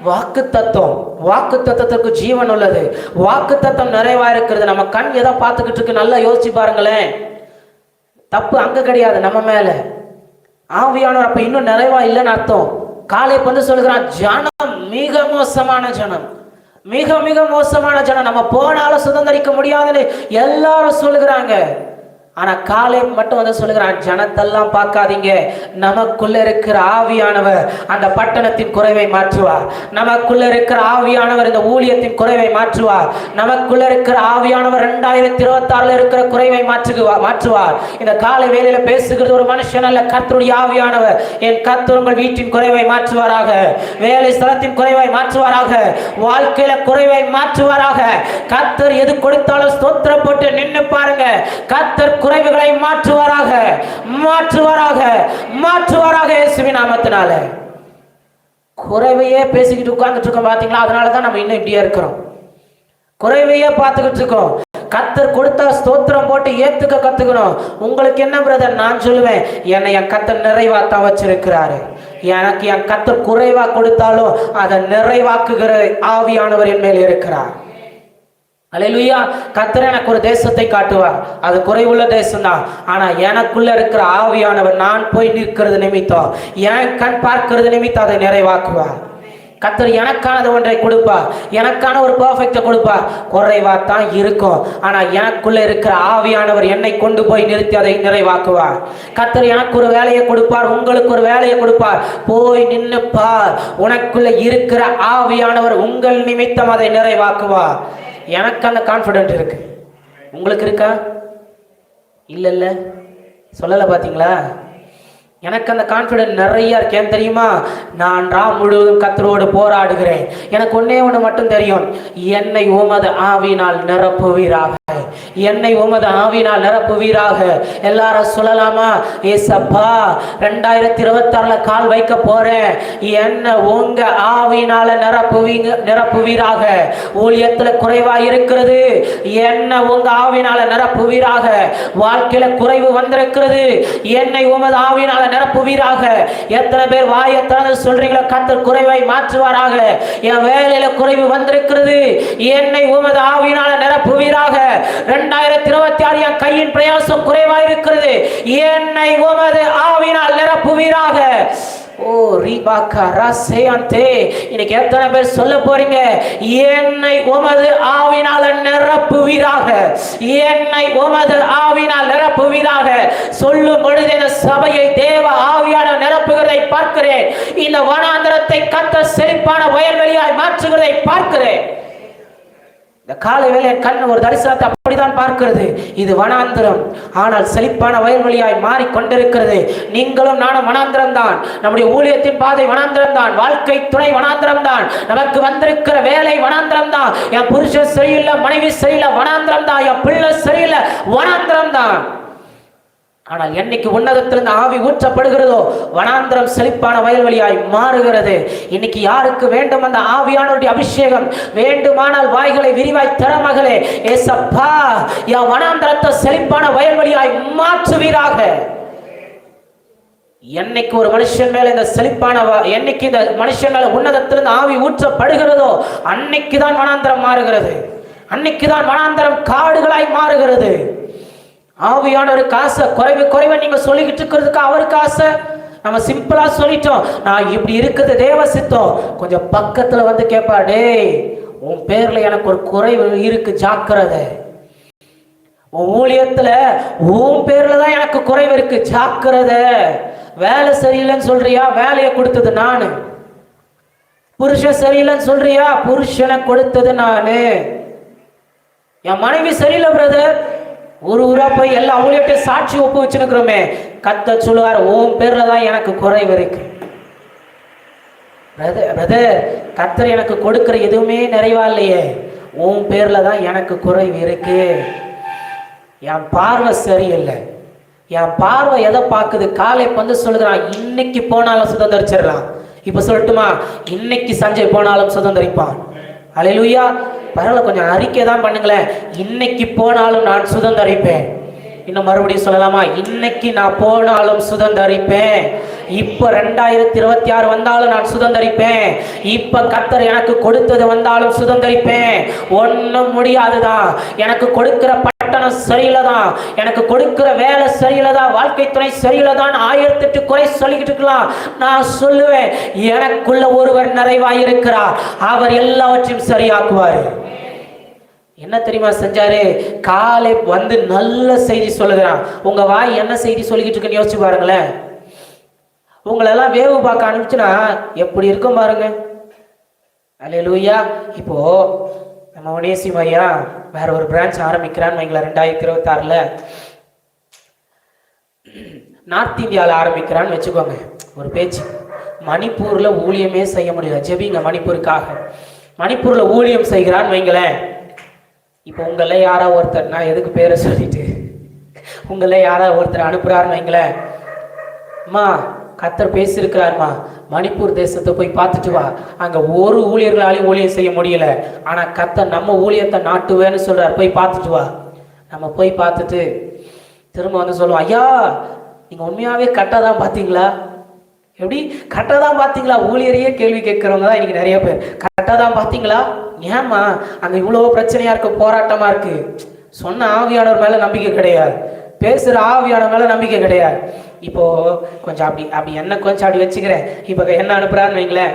வாக்கு தத்துவம், வாக்கு தத்துவத்துக்கு ஜீவன் உள்ளது, வாக்கு தத்துவம் நிறைவா இருக்கிறது. நம்ம கண் எதை பார்த்துக்கிட்டு இருக்கு? நல்லா யோசிச்சு பாருங்களேன். தப்பு அங்க கிடையாது, நம்ம மேல. ஆவியானவர் அப்ப இன்னும் நிறைவா இல்லைன்னு அர்த்தம். காலை வந்து சொல்லுகிறான், ஜனம் மிக மோசமான ஜனம், மிக மிக மோசமான ஜனம், நம்ம போனாலும் சுதந்திரிக்க முடியாதுன்னு எல்லாரும் சொல்லுகிறாங்க. ஆனா காலை மட்டும் வந்து சொல்லுகிறான், ஜனத்தெல்லாம் பார்க்காதீங்க, நமக்குள்ள இருக்கிற ஆவியானவர் அந்த பட்டணத்தின் குறைவை மாற்றுவார். நமக்குள்ள இருக்கிற ஆவியானவர் இந்த ஊழியத்தின் குறைவை மாற்றுவார். நமக்குள்ள இருக்கிற ஆவியானவர் 2026 இருக்கிற குறைவை மாற்றுவார். இந்த காலை வேளையில பேசுகிறது ஒரு மனுஷன் அல்ல, கர்த்தருடைய ஆவியானவர். என் கர்த்தர் உங்கள் வீட்டின் குறைவை மாற்றுவாராக, வேலை ஸ்தலத்தின் குறைவை மாற்றுவாராக, வாழ்க்கையில குறைவை மாற்றுவாராக. கர்த்தர் எது கொடுத்தாலும் ஸ்தோத்திரம் போட்டு நின்று பாருங்க. கர்த்தர் குறைவுகளை மாற்றுவாராக, மாற்றுவாராக, மாற்றுவாராக இயேசுவின் நாமத்தினால. குறைவையே பேசிக்கிட்டு உட்கார்ந்துட்டு இருக்கோம் பாத்தீங்களா? அதனாலதான் நம்ம இன்னும் இப்படியே இருக்கிறோம். குறைவையே பார்த்துக்கிட்டு இருக்கோம். கர்த்தர் கொடுத்தா ஸ்தோத்திரம் போட்டு ஏத்துக்க கத்துக்கணும். உங்களுக்கு என்ன பிரதர்? நான் சொல்லுவேன், என்னை என் கர்த்தர் நிறைவாத்தான் வச்சிருக்கிறாரு. எனக்கு என் கர்த்தர் குறைவா கொடுத்தாலும் அதை நிறைவாக்குகிற ஆவியானவர் என் மேல் இருக்கிறார். அல்லேலூயா. கர்த்தர் எனக்கு ஒரு தேசத்தை காட்டுவார், அது குறைவுள்ள தேசம்தான். ஆனா எனக்குள்ள இருக்கிற ஆவியானவர் நான் போய் நிற்கிறது நிமித்தம், என் கண் பார்க்கிறது நிமித்தம் அதை நிறைவாக்குவார். கர்த்தர் எனக்கானது ஒன்றை கொடுப்பார், எனக்கான ஒரு பர்ஃபெக்டை கொடுப்பார். குறைவாத்தான் இருக்கும், ஆனா எனக்குள்ள இருக்கிற ஆவியானவர் என்னை கொண்டு போய் நிறுத்தி அதை நிறைவாக்குவார். கர்த்தர் எனக்கு ஒரு வேலையை கொடுப்பார், உங்களுக்கு ஒரு வேலையை கொடுப்பார். போய் நின்று பார், உனக்குள்ள இருக்கிற ஆவியானவர் உங்கள் நிமித்தம் அதை நிறைவாக்குவார். எனக்கு அந்த கான்ஃபிடென்ட் இருக்கு. உங்களுக்கு இருக்கா? இல்ல சொல்லல பாத்தீங்களா? எனக்கு அந்த கான்ஃபிடென்ட் நிறைய இருக்கு. ஏன் தெரியுமா? நான் ராம் முழுவதும் கர்த்தரோடு போராடுகிறேன். எனக்கு ஒன்னே ஒன்று மட்டும் தெரியும், என்னை உமது ஆவியினால் நிரப்புவீராக, என்னை உமது ஆவியினால் நிரப்புவீராக. எல்லாரும் சொல்லலாமா? ஏசப்பா 2026 கால் வைக்க போறேன், என்ன உங்க ஆவியினால நிரப்புவீராக. ஊழியத்துல குறைவா இருக்கிறது, என்ன உங்க ஆவியினால நிரப்புவீராக. வாழ்க்கையில குறைவு வந்திருக்கிறது, என்னை உமது ஆவியினால நிரப்புவீராக. எத்தனை பேர் வாயை திறந்து சொல்றீங்களோ, கர்த்தர் குறைவை மாற்றுவாராக. என் வேலையில குறைவு வந்திருக்கிறது, என்னை உமது ஆவியினால நிரப்புவீராக. 2026 என் கையின் பிரயாசம் குறைவா இருக்கிறது, என்னை உமது ஆவியினால் நிரப்புவீராக. ஓ ரீபாக்கா ராசேயந்தே, இன்னைக்கு எத்தனை பேர் சொல்ல போறீங்க, என்னை உமது ஆவியினால் நிரப்புவீராக, என்னை உமது ஆவியினால் நிரப்புவீராக. சொல்லும் பொழுது இந்த சபையை தேவ ஆவியானவர் நிரப்புகிறதை பார்க்கிறேன். இந்த வனாந்தரத்தை கர்த்தர் செழிப்பான வயல்வெளியாய் மாற்றுகிறதை பார்க்கிறேன். இந்த காலை வேளை கண் ஒரு தரிசனத்தை அப்படிதான் பார்க்கிறது. இது வனாந்திரம், ஆனால் செழிப்பான வயல்வெளியாய் மாறிக்கொண்டிருக்கிறது. நீங்களும் நானும் வனாந்திரம் தான், நம்முடைய ஊழியத்தின் பாதை வனாந்திரம் தான், வாழ்க்கை துணை வனாந்திரம் தான், நமக்கு வந்திருக்கிற வேலை வனாந்திரம் தான். என் புருஷன் சரியில்லை, மனைவி சரியில்லை, வனாந்திரம் தான். என் பிள்ளை சரியில்லை, வனாந்திரம் தான். ஆனால் என்னைக்கு உன்னதத்திலிருந்து ஆவி ஊற்றப்படுகிறதோ, வனாந்திரம் செழிப்பான வயல்வெளியாய் மாறுகிறது. இன்னைக்கு யாருக்கு வேண்டும் அந்த ஆவியானவருடைய அபிஷேகம்? வேண்டுமானால் வாய்களை விரிவாய் திற மகளே. ஏசப்பா என் வனாந்திரத்தை செழிப்பான வயல்வெளியாய் மாற்றுவீராக. என்னைக்கு ஒரு மனுஷன் மேல இந்த செழிப்பான, என்னைக்கு இந்த மனுஷன் மேல உன்னதத்திலிருந்து ஆவி ஊற்றப்படுகிறதோ, அன்னைக்குதான் வனாந்திரம் மாறுகிறது, அன்னைக்குதான் வனாந்திரம் காடுகளாய் மாறுகிறது. ஆவியானவருக்கு ஆசை, குறைவை நீங்க சொல்லிக்கிட்டு இருக்கிறதுக்கு அவருக்கு ஆசை. நம்ம சிம்பிளா சொல்லிட்டோம், நான் இப்படி இருக்குது தேவ சித்தம். கொஞ்சம் பக்கத்துல வந்து கேட்பா, டேய் உன் பேர்ல எனக்கு ஒரு குறைவு இருக்கு, ஜாக்கிரதை. உன் ஊழியத்துல உன் பேர்ல தான் எனக்கு குறைவு இருக்கு, ஜாக்கிரதை. வேலை சரியில்லைன்னு சொல்றியா, வேலையை கொடுத்தது நானு. புருஷன் சரியில்லைன்னு சொல்றியா, புருஷனை கொடுத்தது நானு. என் மனைவி சரியில்லை பிரதர், ஊரா போய் எல்லா ஊழியர்கிட்டையும் சாட்சி ஒப்பு வச்சுருக்கிறோமே. கர்த்தர் சொல்லுவார், உன் பேர்ல தான் எனக்கு குறைவு இருக்கு. பிரதர், கர்த்தர் எனக்கு கொடுக்கிற எதுவுமே நிறைவா இல்லையே, உன் பேர்ல தான் எனக்கு குறைவு இருக்கு. என் பார்வை சரியில்லை. என் பார்வை எதை பார்க்குது? காலை வந்து சொல்லுகிறான், இன்னைக்கு போனாலும் சுதந்திரிச்சிடலாம். இப்ப சொல்லட்டுமா, இன்னைக்கு சஞ்சய் போனாலும் சுதந்திரிப்பான். அல்லேலூயா. பரவாயில்ல, கொஞ்சம் அறிக்கை தான் பண்ணுங்களேன். இன்னைக்கு போனாலும் நான் சுதந்திரிப்பேன். இன்னும் மறுபடியும் சொல்லலாமா, இன்னைக்கு நான் போனாலும் சுதந்திரிப்பேன். இப்ப 2026 வந்தாலும் நான் சுதந்திரிப்பேன். இப்ப கர்த்தர் எனக்கு கொடுத்தது வந்தாலும் சுதந்திரிப்பேன். ஒன்னும் முடியாதுதான். எனக்கு கொடுக்கிற பட்டணம் சரியில்லைதான், எனக்கு கொடுக்கிற வேலை சரியில்லைதான், வாழ்க்கை துணை சரியில்லைதான், 1008 குறை சொல்லிக்கிட்டு இருக்கலாம். நான் சொல்லுவேன், எனக்குள்ள ஒருவர் நிறைவாயிருக்கிறார், அவர் எல்லாவற்றையும் சரியாக்குவார். என்ன தெரியுமா செஞ்சாரு? காலை வந்து நல்ல செய்தி சொல்லுகிறான். உங்க வாய் என்ன செய்தி சொல்லிக்கிட்டு இருக்குன்னு யோசிச்சு பாருங்களேன். உங்களெல்லாம் வேவு பார்க்க அனுப்பிச்சுன்னா எப்படி இருக்கும் பாருங்க. அல்லேலூயா. இப்போ நம்ம ஒனேசிம் ஐயா வேற ஒரு பிரான்ச் ஆரம்பிக்கிறான்னு வைங்களேன். 2026ல் நார்த் இந்தியாவில் ஆரம்பிக்கிறான்னு வச்சுக்கோங்க. ஒரு பேச்சு, மணிப்பூர்ல ஊழியமே செய்ய முடியல, ஜெபிங்க மணிப்பூருக்காக. மணிப்பூர்ல ஊழியம் செய்கிறான்னு வைங்களேன். இப்போ உங்கள யாரா ஒருத்தர், நான் எதுக்கு பேரை சொல்லிட்டு, உங்கள யாரா ஒருத்தர் அனுப்புறாருன்னு வைங்களேன். அம்மா கர்த்தர் பேசியிருக்கிறாருமா, மணிப்பூர் தேசத்தை போய் பார்த்துட்டு வா, அங்க ஒரு ஊழியர்களாலையும் ஊழியம் செய்ய முடியல, ஆனா கர்த்தர் நம்ம ஊழியத்தை நாட்டுவேன்னு சொல்றாரு, போய் பார்த்துட்டு வா. நம்ம போய் பார்த்துட்டு திரும்ப வந்து சொல்லுவோம், ஐயா நீங்க உண்மையாவே கரெக்டாக தான் பார்த்தீங்களா? எப்படி கரெக்டாக தான் பார்த்தீங்களா? ஊழியரையே கேள்வி கேட்குறவங்க தான் இன்னைக்கு நிறைய பேர். கரெக்டாக தான் பார்த்தீங்களா? ஏம்மா அங்கே இவ்வளோ பிரச்சனையா இருக்கு, போராட்டமா இருக்கு. சொன்ன ஆவியானவர் மேல நம்பிக்கை கிடையாது, பேசுற ஆவியானவர் மேல நம்பிக்கை கிடையாது. இப்போ கொஞ்சம் அப்படி என்ன கொஞ்சம் அப்படி வச்சுக்கிறேன். இப்போ என்ன அனுப்புறான்னு வைங்களேன்,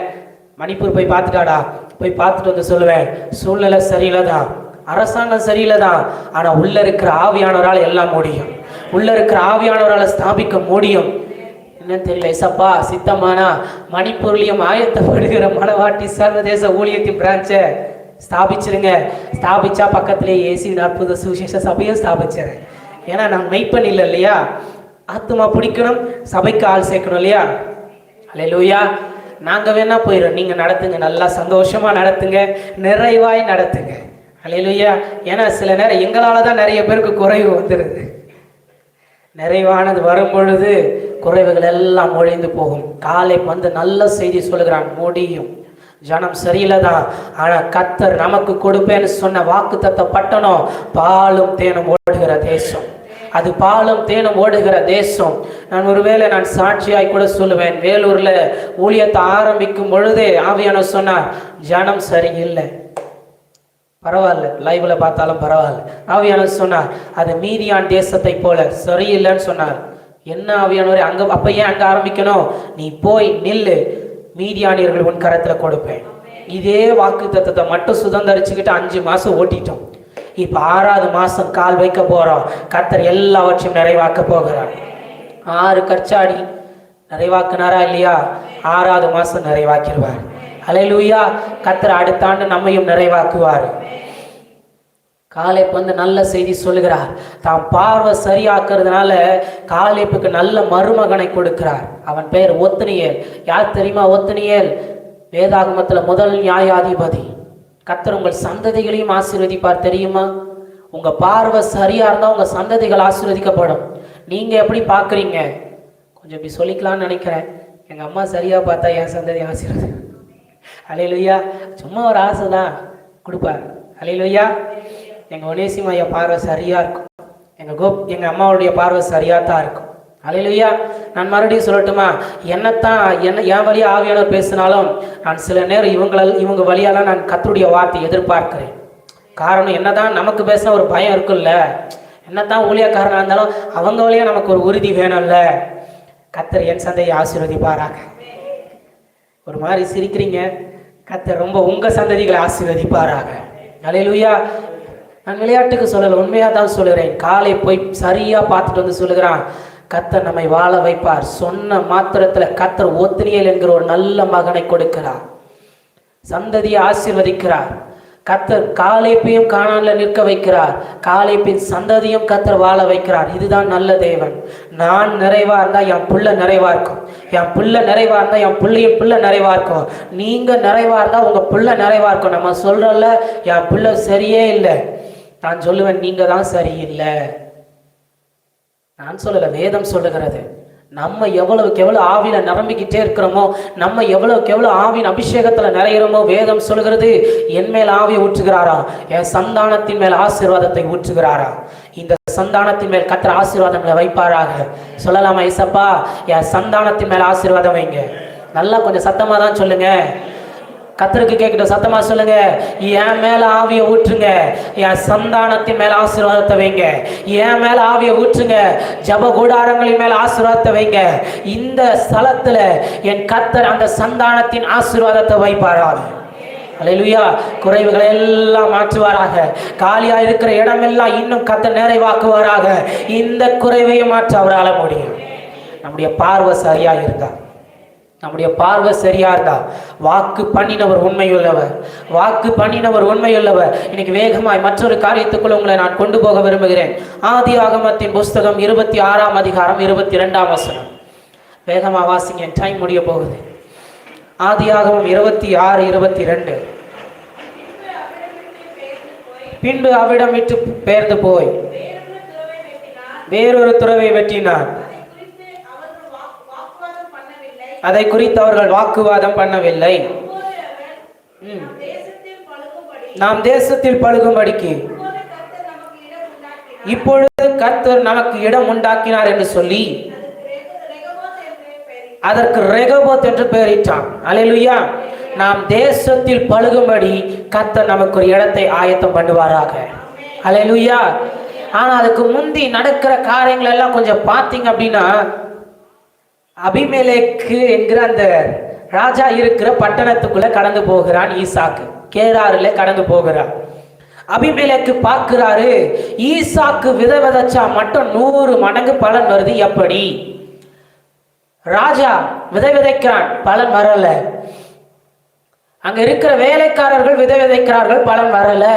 மணிப்பூர் போய் பார்த்துட்டாடா, போய் பார்த்துட்டு வந்து சொல்லுவேன், சூழ்நிலை சரியில்லைதான், அரசாங்கம் சரியில்லைதான், ஆனா உள்ள இருக்கிற ஆவியானவரால் எல்லாம் முடியும், உள்ள இருக்கிற ஆவியானவரால் ஸ்தாபிக்க முடியும். என்னன்னு தெரியல ஏசப்பா, சித்தமானா மணிப்பூர்லயும் ஆயத்தப்படுகிற மணவாட்டி சர்வதேச ஊழியத்தின் பிரான்ச்சை ஸ்தாபிச்சிருங்க. ஸ்தாபிச்சா பக்கத்திலே ஏசி 40 சுவிசேஷ சபையும் ஸ்தாபிச்சிடுறேன். ஏன்னா நான் மெய்ப்பன் இல்லை இல்லையா, ஆத்துமா பிடிக்கணும், சபைக்கு ஆள் சேர்க்கணும் இல்லையா. அல்லேலூயா. நாங்க வேணா போயிடும், நீங்க நடத்துங்க, நல்லா சந்தோஷமா நடத்துங்க, நிறைவாய் நடத்துங்க. அல்லேலூயா. ஏன்னா சில நேரம் எங்களால தான் நிறைய பேருக்கு குறைவு வந்துடுது. நிறைவானது வரும் பொழுது குறைவுகள் எல்லாம் ஒழிந்து போகும். காலை வந்து நல்ல செய்தி சொல்லுகிறான், முடியும். ஜனம் சரியில்லைதான், ஆனா கர்த்தர் நமக்கு கொடுப்பேன்னு சொன்ன வாக்குத்தத்த பட்டணம் பாலும் தேனும் ஓடுகிற தேசம். அது பாலும் தேனும் ஓடுகிற தேசம். நான் ஒருவேளை நான் சாட்சியாய் கூட சொல்லுவேன், வேலூர்ல ஊழியத்தை ஆரம்பிக்கும் பொழுதே ஆவியான சொன்னார், ஜனம் சரியில்லை, பரவாயில்ல, லைவ்ல பார்த்தாலும் பரவாயில்ல. ஆவியானவர் சொன்னார், அது மீதியான் தேசத்தை போல சரியில்லைன்னு சொன்னார். என்ன ஆவியானவர், அங்க அப்ப ஏன் அங்க ஆரம்பிக்கணும்? நீ போய் நில்லு, மீதியானியர்கள் உன் கரத்துல கொடுப்பேன். இதே வாக்கு தத்தத்தை மட்டும் சுதந்திரிச்சுக்கிட்டு 5 மாசம் ஓட்டிட்டோம். இப்ப 6வது மாசம் கால் வைக்க போறோம். கர்த்தர் எல்லாவற்றையும் நிறைவாக்க போகிறார். 6 கற்சாடி நிறைவாக்குனாரா இல்லையா? 6வது மாசம் நிறைவாக்கிடுவார். அல்லேலூயா. கர்த்தர் அடுத்த ஆண்டு நம்மையும் நிறைவாக்குவார். காலேப் வந்து நல்ல செய்தி சொல்லுகிறார். தாம் பார்வை சரியாக்குறதுனால காலேப்புக்கு நல்ல மருமகனை கொடுக்கிறார். அவன் பெயர் ஒத்னியேல். யார் தெரியுமா ஒத்னியேல்? வேதாகமத்துல முதல் நியாயாதிபதி. கர்த்தர் உங்கள் சந்ததிகளையும் ஆசீர்வதிப்பார் தெரியுமா? உங்க பார்வை சரியா இருந்தா உங்க சந்ததிகள் ஆசீர்வதிக்கப்படும். நீங்க எப்படி பாக்குறீங்க? கொஞ்சம் இப்படி சொல்லிக்கலாம்னு நினைக்கிறேன். எங்க அம்மா சரியா பார்த்தா என் சந்ததி ஆசீர்வதி. அல்லேலூயா. சும்மா ஒரு ஆசை தான், கொடுப்பார். அல்லேலூயா. எங்க ஒனேசிம் ஐயா பார்வை சரியா இருக்கும், எங்க அம்மாவுடைய பார்வை சரியா தான் இருக்கும். அல்லேலூயா. நான் மறுபடியும் சொல்லட்டுமா, என் வழியா ஆவியானவர் பேசினாலும் நான் சில நேரம் இவங்க வழியால நான் கர்த்தருடைய வார்த்தை எதிர்பார்க்கிறேன். காரணம் என்னதான் நமக்கு பேச ஒரு பயம் இருக்குல்ல, என்னதான் ஊழியக்காரனா இருந்தாலும் அவங்க வழியா நமக்கு ஒரு உறுதி வேணும்ல. கர்த்தர் என் சந்ததியை ஆசீர்வதிப்பாராக. ஒரு மாதிரி சிரிக்கிறீங்க. கர்த்தர் ரொம்ப உங்க சந்ததிகளை ஆசீர்வதிப்பாராக. அல்லேலூயா. நான் விளையாட்டுக்கு சொல்லல, உண்மையா தான் சொல்லுகிறேன். காலை போய் சரியா பார்த்துட்டு வந்து சொல்லுகிறான், கர்த்தர் நம்மை வாழ வைப்பார். சொன்ன மாத்திரத்துல கர்த்தர் ஒத்னியேல் என்கிற ஒரு நல்ல மகனை கொடுக்கிறார். சந்ததியை ஆசீர்வதிக்கிறார். கர்த்தர் காலேப்பையும் கானான்ல நிற்க வைக்கிறார். காலேப்பின் சந்ததியும் கர்த்தர் வாழ வைக்கிறார். இதுதான் நல்ல தேவன். நான் நிறைவா இருந்தா என் புள்ள நிறைவா இருக்கும். என் புள்ள நிறைவா இருந்தா என் புள்ளையும் புள்ள நிறைவா இருக்கும். நீங்க நிறைவா இருந்தா உங்க புள்ள நிறைவா இருக்கும். நம்ம சொல்றோம்ல, என் புள்ள சரியே இல்லை, நான் சொல்லுவேன் நீங்க தான் சரியில்லை. நான் சொல்லல, வேதம் சொல்லுகிறது. நம்ம எவ்வளவுக்கு எவ்வளவு ஆவியில நிரம்பிக்கிட்டே இருக்கிறோமோ, நம்ம எவ்வளவுக்கு எவ்வளவு ஆவின் அபிஷேகத்துல நிறைகிறோமோ, வேதம் சொல்கிறது என் மேல் ஆவியை ஊற்றுகிறாரா, என் சந்தானத்தின் மேல் ஆசீர்வாதத்தை ஊற்றுகிறாரா. இந்த சந்தானத்தின் மேல் கர்த்தர் ஆசீர்வாதங்களை வைப்பாராக. சொல்லலாமா? ஏசப்பா, என் சந்தானத்தின் மேல் ஆசீர்வாதம் வைங்க. நல்லா கொஞ்சம் சத்தமா தான் சொல்லுங்க. கர்த்தருக்கு கேட்கட்டும், சத்தமா சொல்லுங்க. என் மேல ஆவியை ஊற்றுங்க, என் சந்தானத்தின் மேல ஆசீர்வாதத்தை வைங்க. என் மேல ஆவியை ஊற்றுங்க, ஜப கூடாரங்களின் மேல ஆசீர்வாதத்தை வைங்க. இந்த ஸ்தலத்துல என் கர்த்தர் அந்த சந்தானத்தின் ஆசீர்வாதத்தை வைப்பாராக. அல்லேலூயா. குறைவுகளை எல்லாம் மாற்றுவாராக. காலியா இருக்கிற இடமெல்லாம் இன்னும் கர்த்தர் நிறைவாக்குவாராக. இந்த குறைவையும் மாற்ற அவரால் முடியும். நம்முடைய பார்வை சரியா இருந்தா, நம்முடைய பார்வை சரியா இருந்தா, வாக்கு பண்ணினவர் உண்மையுள்ளவர், வாக்கு பண்ணினவர் உண்மையுள்ளவர். இன்னைக்கு வேகமாய் மற்றொரு காரியத்துக்குள்ள உங்களை நான் கொண்டு போக விரும்புகிறேன். ஆதியாகமத்தின் புஸ்தகம் 26ஆம் அதிகாரம் 22ஆம் வசனம். வேகமா வாசிங்க, டைம் முடிய போகுது. ஆதியாகமம் 26:22. பின்பு அவ்விடம் விட்டு பெயர்ந்து போய் வேறொரு துறவை வெட்டினார். அதை குறித்து அவர்கள் வாக்குவாதம் பண்ணவில்லை. நாம் தேசத்தில் பழுகும்படிக்கு இப்பொழுது கர்த்தர் நமக்கு இடம் உண்டாக்கினார் என்று சொல்லி அதற்கு ரெகோபோத் என்று பெயரிட்டான். அல்லேலூயா. நாம் தேசத்தில் பழுகும்படி கர்த்தர் நமக்கு ஒரு இடத்தை ஆயத்தம் பண்ணுவாராக. அல்லேலூயா. ஆனா அதுக்கு முந்தி நடக்கிற காரியங்கள் எல்லாம் கொஞ்சம் பார்த்தீங்க அப்படின்னா, அபிமெலேக்கு என்கிற அந்த ராஜா இருக்கிற பட்டணத்துக்குள்ள கடந்து போகிறான் ஈசாக்கு. கேராருல கடந்து போகிறான். அபிமெலேக்கு பார்க்கிறாரு, ஈசாக்கு விதை விதைச்சா மட்டும் 100 மடங்கு பலன் வருது. எப்படி? ராஜா விதை விதைக்கிறான், பலன் வரல. அங்க இருக்கிற வேலைக்காரர்கள் விதை விதைக்கிறார்கள், பலன் வரல.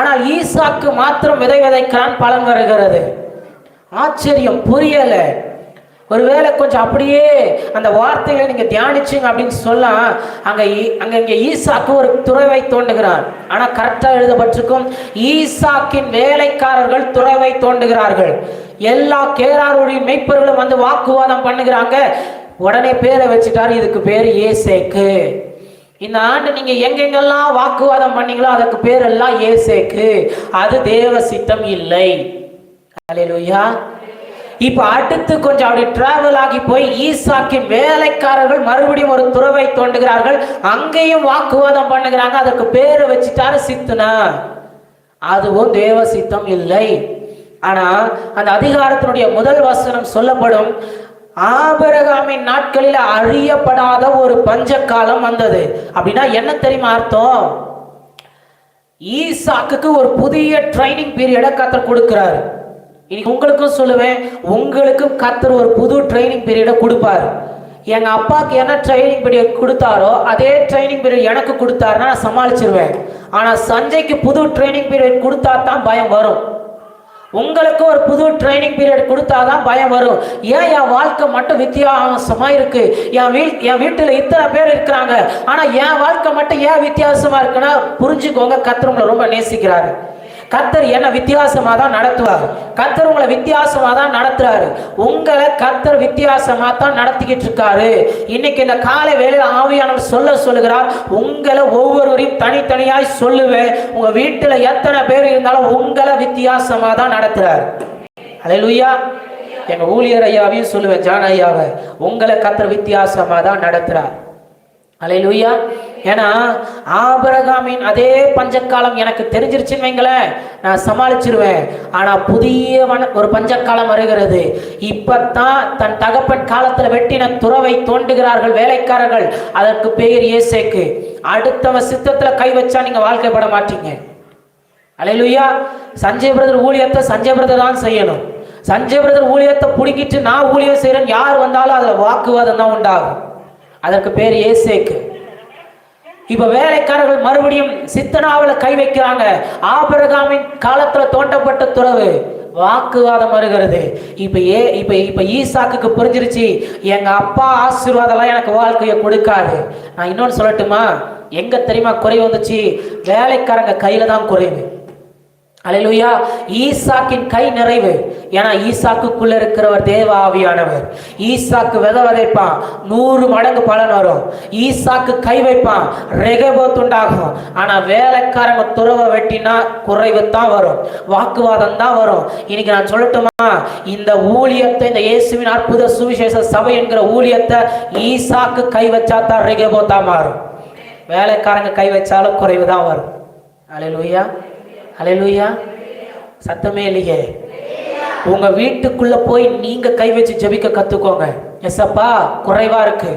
ஆனால் ஈசாக்கு மாத்திரம் விதை விதைக்கிறான், பலன் வருகிறது. ஆச்சரியம், புரியல. ஒருவேளை கொஞ்சம் அப்படியே அந்த வார்த்தைகளை நீங்க தியானிச்சுங்க அப்படின்னு சொல்லலாம். அங்க ஈசாக்கு ஒரு துறவை தோண்டுகிறான். ஆனா கரெக்டா எழுதப்பட்டிருக்கும், ஈசாக்கின் வேலைக்காரர்கள் துறவை தோண்டுகிறார்கள். எல்லா கேராருடைய மெய்ப்பர்களும் வந்து வாக்குவாதம் பண்ணுகிறாங்க. உடனே பேரை வச்சுட்டாரு, இதுக்கு பேரு ஏசேக்கு. இந்த ஆண்டு நீங்க எங்கெங்கெல்லாம் வாக்குவாதம் பண்ணீங்களோ அதுக்கு பேரெல்லாம் ஏசேக்கு. அது தேவ சித்தம் இல்லை. அல்லேலூயா. இப்ப அடுத்து கொஞ்சம் அப்படி டிராவல் ஆகி போய் ஈசாக்கின் வேலைக்காரர்கள் மறுபடியும் ஒரு துறவை தோண்டுகிறார்கள். அங்கேயும் வாக்குவாதம் பண்ணுகிறாங்க. அதுக்கு பேரு வச்சுட்டாரு சித்துனா. அதுவும் தேவ சித்தம் இல்லை. ஆனா அந்த அதிகாரத்தினுடைய முதல் வசனம் சொல்லப்படும், ஆபிரகாமின் நாட்களில் அழியப்படாத ஒரு பஞ்ச காலம் வந்தது. அப்படின்னா என்ன தெரியுமா அர்த்தம்? ஈசாக்குக்கு ஒரு புதிய ட்ரைனிங் பீரியட கர்த்தர் கொடுக்கிறாரு. இன்னைக்கு உங்களுக்கும் சொல்லுவேன், உங்களுக்கும் கர்த்தர் ஒரு புது ட்ரைனிங் பீரியட கொடுப்பாரு. எங்க அப்பாவுக்கு என்ன ட்ரைனிங் பீரியட் கொடுத்தாரோ அதே ட்ரைனிங் பீரியட் எனக்கு கொடுத்தாருன்னா நான் சமாளிச்சிருவேன். ஆனா சஞ்சய்க்கு புது ட்ரைனிங் பீரியட் கொடுத்தா தான் பயம் வரும். உங்களுக்கு ஒரு புது ட்ரைனிங் பீரியட் கொடுத்தாதான் பயம் வரும். ஏன் என் வாழ்க்கை மட்டும் வித்தியாசமா இருக்கு? என் வீட்டுல இத்தனை பேர் இருக்கிறாங்க, ஆனா என் வாழ்க்கை மட்டும் ஏன் வித்தியாசமா இருக்குன்னா புரிஞ்சுக்கோங்க, கர்த்தர் உங்களை ரொம்ப நேசிக்கிறாரு. கர்த்தர் என்ன வித்தியாசமா தான் நடத்துவார். கர்த்தர் உங்களை வித்தியாசமா தான் நடத்துறாரு. உங்களை கர்த்தர் வித்தியாசமா தான் நடத்திக்கிட்டு இருக்காரு. இன்னைக்கு இந்த காலை வேளையில ஆவியானவர் சொல்லுகிறார், உங்களை ஒவ்வொருவரையும் தனித்தனியாய் சொல்லுவேன். உங்க வீட்டுல எத்தனை பேர் இருந்தாலும் உங்களை வித்தியாசமா தான் நடத்துறாரு. அல்லேலூயா. எங்க ஊழியர் ஐயாவையும் சொல்லுவேன், ஜான் ஐயாவை, உங்களை கர்த்தர் வித்தியாசமா தான் நடத்துறார். அல்லேலூயா. ஏன்னா ஆபிரகாமின் அதே பஞ்சக்காலம் எனக்கு தெரிஞ்சிருச்சுன்னு வைங்களேன், நான் சமாளிச்சிருவேன். ஆனா புதிய ஒரு பஞ்சக்காலம் வருகிறது. இப்பத்தான் தன் தகப்பன் காலத்துல வெட்டின துறவை தோண்டுகிறார்கள் வேலைக்காரர்கள். அதற்கு பெயர் ஏசேக்கு. அடுத்தவன் சித்தத்துல கை வச்சா நீங்க வாழ்க்கைப்பட மாட்டீங்க. அல்லேலூயா. சஞ்சய் பிரதர் ஊழியத்தை சஞ்சய் பிரதர் தான் செய்யணும். சஞ்சய் பிரதர் ஊழியத்தை பிடிக்கிட்டு நான் ஊழியம் செய்யறேன் யார் வந்தாலும் அதுல வாக்குவாதம் தான் உண்டாகும். அதற்கு பேர் ஏசேக்கு. இப்ப வேலைக்காரர்கள் மறுபடியும் சித்தனாவில் கை வைக்கிறாங்க. ஆபிரகாமின் காலத்துல தோண்டப்பட்ட துறவு, வாக்குவாதம் வருகிறது. இப்ப ஈசாக்குக்கு புரிஞ்சிருச்சு, எங்க அப்பா ஆசீர்வாதம் எனக்கு வாழ்க்கையை கொடுக்காது. நான் இன்னொன்னு சொல்லட்டுமா, எங்க தெரியுமா குறைவு வந்துச்சு? வேலைக்காரங்க கையில தான் குறைவு. அல்லேலூயா. ஈசாக்கின் கை நிறைவு. ஏன்னா ஈசாக்குக்குள்ள இருக்கிறவர் தேவ ஆவியானவர். ஈசாக்கு விதைப்பான், 100 மடங்கு பலன் வரும். ஈசாக்கு கை வைப்பான், ரெகபோத் உண்டாகும். ஆனா வேலைக்காரங்க துறவை வெட்டினா குறைவு தான் வரும், வாக்குவாதம் தான் வரும். இன்னைக்கு நான் சொல்லட்டுமா, இந்த ஊழியத்தை, இந்த இயேசுவின் அற்புத சுவிசேஷ சபை என்கிற ஊழியத்தை ஈசாக்கு கை வச்சா தான் ரெகபோத்தா மாறும். வேலைக்காரங்க கை வச்சாலும் குறைவு தான் வரும். அல்லேலூயா, அல்லேலூயா. சத்தமே இல்லையே. உங்க வீட்டுக்குள்ள போய் நீங்க கை வச்சு ஜெபிக்க கத்துக்கோங்க. எசப்பா குறைவா இருக்கு,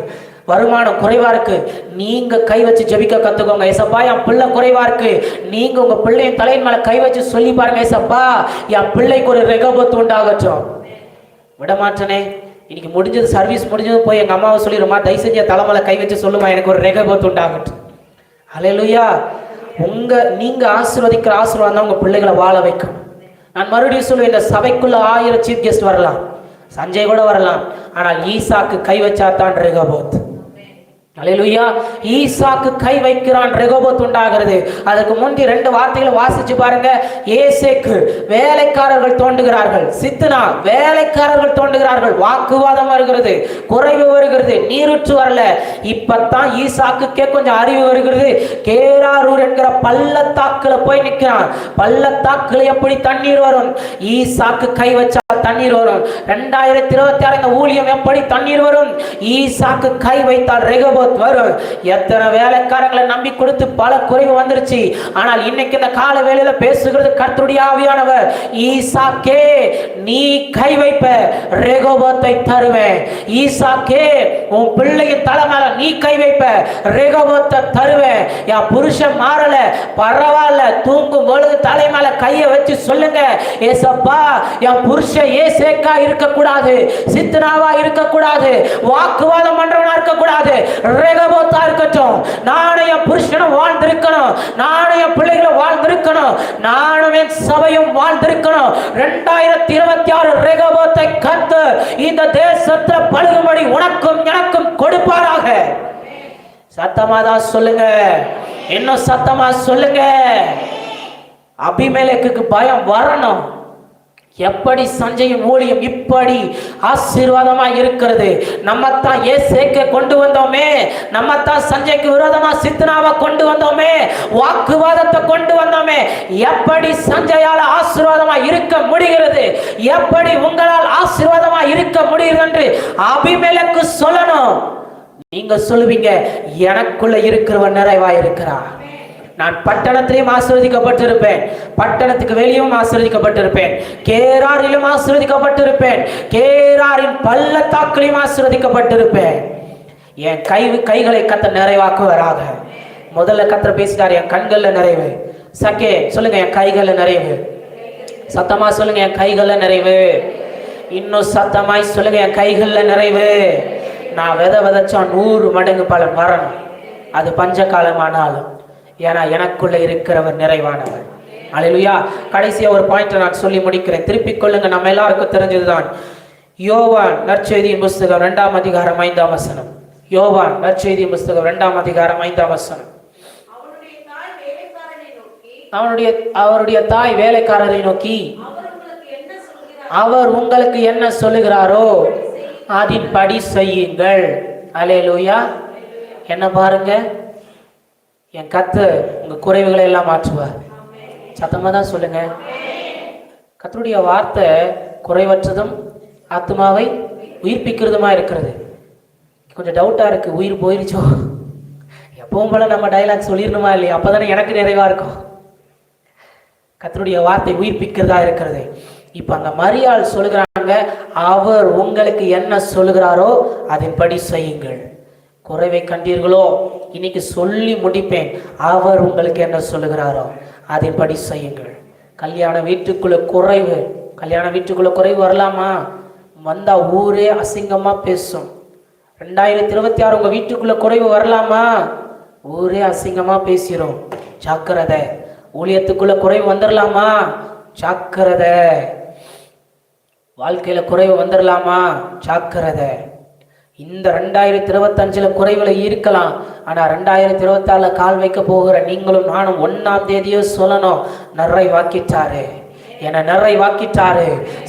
வருமானம் குறைவா இருக்கு, நீங்க கை வச்சு ஜெபிக்க கத்துக்கோங்க. எசப்பா என் பிள்ளை குறைவா இருக்கு, நீங்க உங்க பிள்ளையின் தலையின் மேல கை வச்சு சொல்லி பாருங்க, எசப்பா என் பிள்ளைக்கு ஒரு ரெகபத்து உண்டாகட்டும். விடமாட்டனே. இன்னைக்கு முடிஞ்சது, சர்வீஸ் முடிஞ்சது போய் எங்க அம்மாவை சொல்லிடுமா, தயவு செஞ்சு என் தலைமையில கை வச்சு சொல்லுமா எனக்கு ஒரு ரெகபத்து உண்டாகட்டும். அல்லேலூயா. நீங்க ஆசீர்வதிக்கிற ஆசீர்வாதம் தான் உங்க பிள்ளைகளை வாழ வைக்கும். நான் மறுபடியும் சொல்லுவேன், இந்த சபைக்குள்ள 1000 சீஃப் கெஸ்ட் வரலாம், சஞ்சய் கூட வரலாம், ஆனால் ஈசாக்கு கை வச்சா தான் ரெகபோத். அல்லேலூயா. ஈசாக்கு கை வைக்கிறான், ரெகோபோத் உண்டாகிறது. அதுக்கு முந்தி 2 வார்த்தைகளை வாசிச்சு பாருங்க. ஏசேக்கு வேலைக்காரர்கள் தோண்டுகிறார்கள், சித்னா வேலைக்காரர்கள் தோண்டுகிறார்கள், வாக்குவாதம் வருகிறது, குறைவு வருகிறது, நீருற்று வரல. இப்பத்தான் ஈசாக்குக்கே கொஞ்சம் அறிவு வருகிறது. கேராரூர் என்கிற பள்ளத்தாக்குல போய் நிற்கிறான். பள்ளத்தாக்குல எப்படி தண்ணீர் வரும்? ஈசாக்கு கை வச்சா தண்ணீர் வரும். 2026 இந்த ஊழியம் எப்படி தண்ணீர் வரும்? ஈசாக்கு கை வைத்தால் ரெகோபோத் வரும். எத்தனை வேலைக்காரங்களை நம்பி கொடுத்து பல குறைவு வந்துருச்சு. ஆனால் இன்னைக்கு இந்த கால வேளையில பேசுகிறது கர்த்தருடைய ஆவியானவர். ஈசாக்கே நீ கை வைப்ப, ரெகோபோத்தை தருவேன். ஈசாக்கே உன் பிள்ளையின் தலை மேல நீ கை வைப்ப, ரெகோபோத்தை தருவேன். என் புருஷன் மாறல, பரவாயில்ல, தூங்கும் பொழுது தலை மேல கையை வச்சு சொல்லுங்க, ஏசப்பா என் புருஷன் ஏசேக்கா இருக்கக்கூடாது, சித்னாவா இருக்கக்கூடாது, வாக்குவாதம் பண்றவனா இருக்கக்கூடாது, ரெகபோத்தா இருக்கட்டும். நானும் என் புருஷனும் வாழ்ந்திருக்கணும், நானும் என் பிள்ளைகளை வாழ்ந்திருக்கணும், நானும் என் சபையும் வாழ்ந்திருக்கணும். 2026 ரெகபோத்தை கர்த்தர் இந்த தேசத்தில் பழுகும்படி உனக்கும் எனக்கும் கொடுப்பாராக. சத்தமாதான் சொல்லுங்க, இன்னும் சத்தமா சொல்லுங்க. அபிமெலேக்குக்கு பயம் வரணும். எப்படி சஞ்சயின் ஊழியம் இப்படி ஆசீர்வாதமா இருக்கிறது? நம்ம தான் ஏசேக்கை கொண்டு வந்தோமே, நம்ம தான் சஞ்சய்க்கு விரோதமா சித்னாவை கொண்டு வந்தோமே, வாக்குவாதத்தை கொண்டு வந்தோமே. எப்படி சஞ்சயால ஆசீர்வாதமா இருக்க முடிகிறது? எப்படி உங்களால் ஆசீர்வாதமா இருக்க முடிகிறது என்று அபிமெலேக்கு சொல்லணும். நீங்க சொல்லுவீங்க, எனக்குள்ள இருக்கிறவன் நிறைவா இருக்கிறார். நான் பட்டணத்திலையும் ஆசீர்வதிக்கப்பட்டிருப்பேன், பட்டணத்துக்கு வெளியும் ஆசீர்வதிக்கப்பட்டிருப்பேன், கேராரிலும் ஆசீர்வதிக்கப்பட்டிருப்பேன், கேராரின் பள்ளத்தாக்கிலையும் ஆசீர்வதிக்கப்பட்டிருப்பேன். என் கைகளை கர்த்தர் நிறைவாக்குவாராக. முதல்ல கர்த்தர் பேசிட்டார், என் கண்கள்ல நிறைவு. சக்கே சொல்லுங்க, என் கைகள்ல நிறைவு. சத்தமா சொல்லுங்க, என் கைகள்ல நிறைவு. இன்னும் சத்தமாய் சொல்லுங்க, என் கைகள்ல நிறைவு. நான் விதைச்சா 100 மடங்கு பலன் வரணும், அது பஞ்ச காலமானாலும். ஏன்னா எனக்குள்ள இருக்கிறவர் நிறைவானவர். அல்லேலூயா. கடைசியா ஒரு பாயிண்ட் நான் சொல்லி முடிக்கிறேன், திருப்பிக் கொள்ளுங்க. நம்ம எல்லாருக்கும் தெரிஞ்சதுதான். யோவான் நற்செய்தியின் புஸ்தகம் 2ஆம் அதிகாரம் 5ஆம் வசனம். யோவான் நற்செய்தியின் புஸ்தகம் 2ஆம் அதிகாரம் 5ஆம் வசனம். அவருடைய தாய் வேலைக்காரரை நோக்கி, அவர் உங்களுக்கு என்ன சொல்லுகிறாரோ அதின்படி செய்யுங்கள். அல்லேலூயா. என்ன பாருங்க, என் கர்த்தர் உங்க குறைவுகளை எல்லாம் மாற்றுவார். சத்தமா தான் சொல்லுங்க. கர்த்தருடைய வார்த்தை குறைவற்றதும் ஆத்மாவை உயிர்ப்பிக்கிறதுமா இருக்கிறது. கொஞ்சம் டவுட்டா இருக்கு, உயிர் போயிருச்சோ? எப்பவும் போல நம்ம டைலாக் சொல்லிடணுமா இல்லையா? அப்பதானே எனக்கு நிறைவா இருக்கும். கர்த்தருடைய வார்த்தை உயிர்ப்பிக்கிறதா இருக்கிறது. இப்ப அந்த மரியாள் சொல்லுகிறாங்க, அவர் உங்களுக்கு என்ன சொல்லுகிறாரோ அதன்படி செய்யுங்கள். குறைவை கண்டீர்களோ? இன்னைக்கு சொல்லி முடிப்பேன். அவர் உங்களுக்கு என்ன சொல்லுகிறாரோ அதன்படி செய்யுங்கள். கல்யாண வீட்டுக்குள்ள குறைவு வரலாமா? வந்தா ஊரே அசிங்கமா பேசும். 2026 உங்க வீட்டுக்குள்ள குறைவு வரலாமா? ஊரே அசிங்கமா பேசிரும். ஜாக்கிரதை. ஊழியத்துக்குள்ள குறைவு வந்துடலாமா? ஜாக்கிரதை. வாழ்க்கையில குறைவு வந்துடலாமா? ஜாக்கிரதை. இந்த 2025 குறைவுல இருக்கலாம். ஆனா 2026 கால் வைக்க போகிற நீங்களும் நானும் 1ஆம் தேதியோ சொல்லணும், நிறைவாக்கிட்டாரு, என்னை நிறைவாக்கிட்டாரு,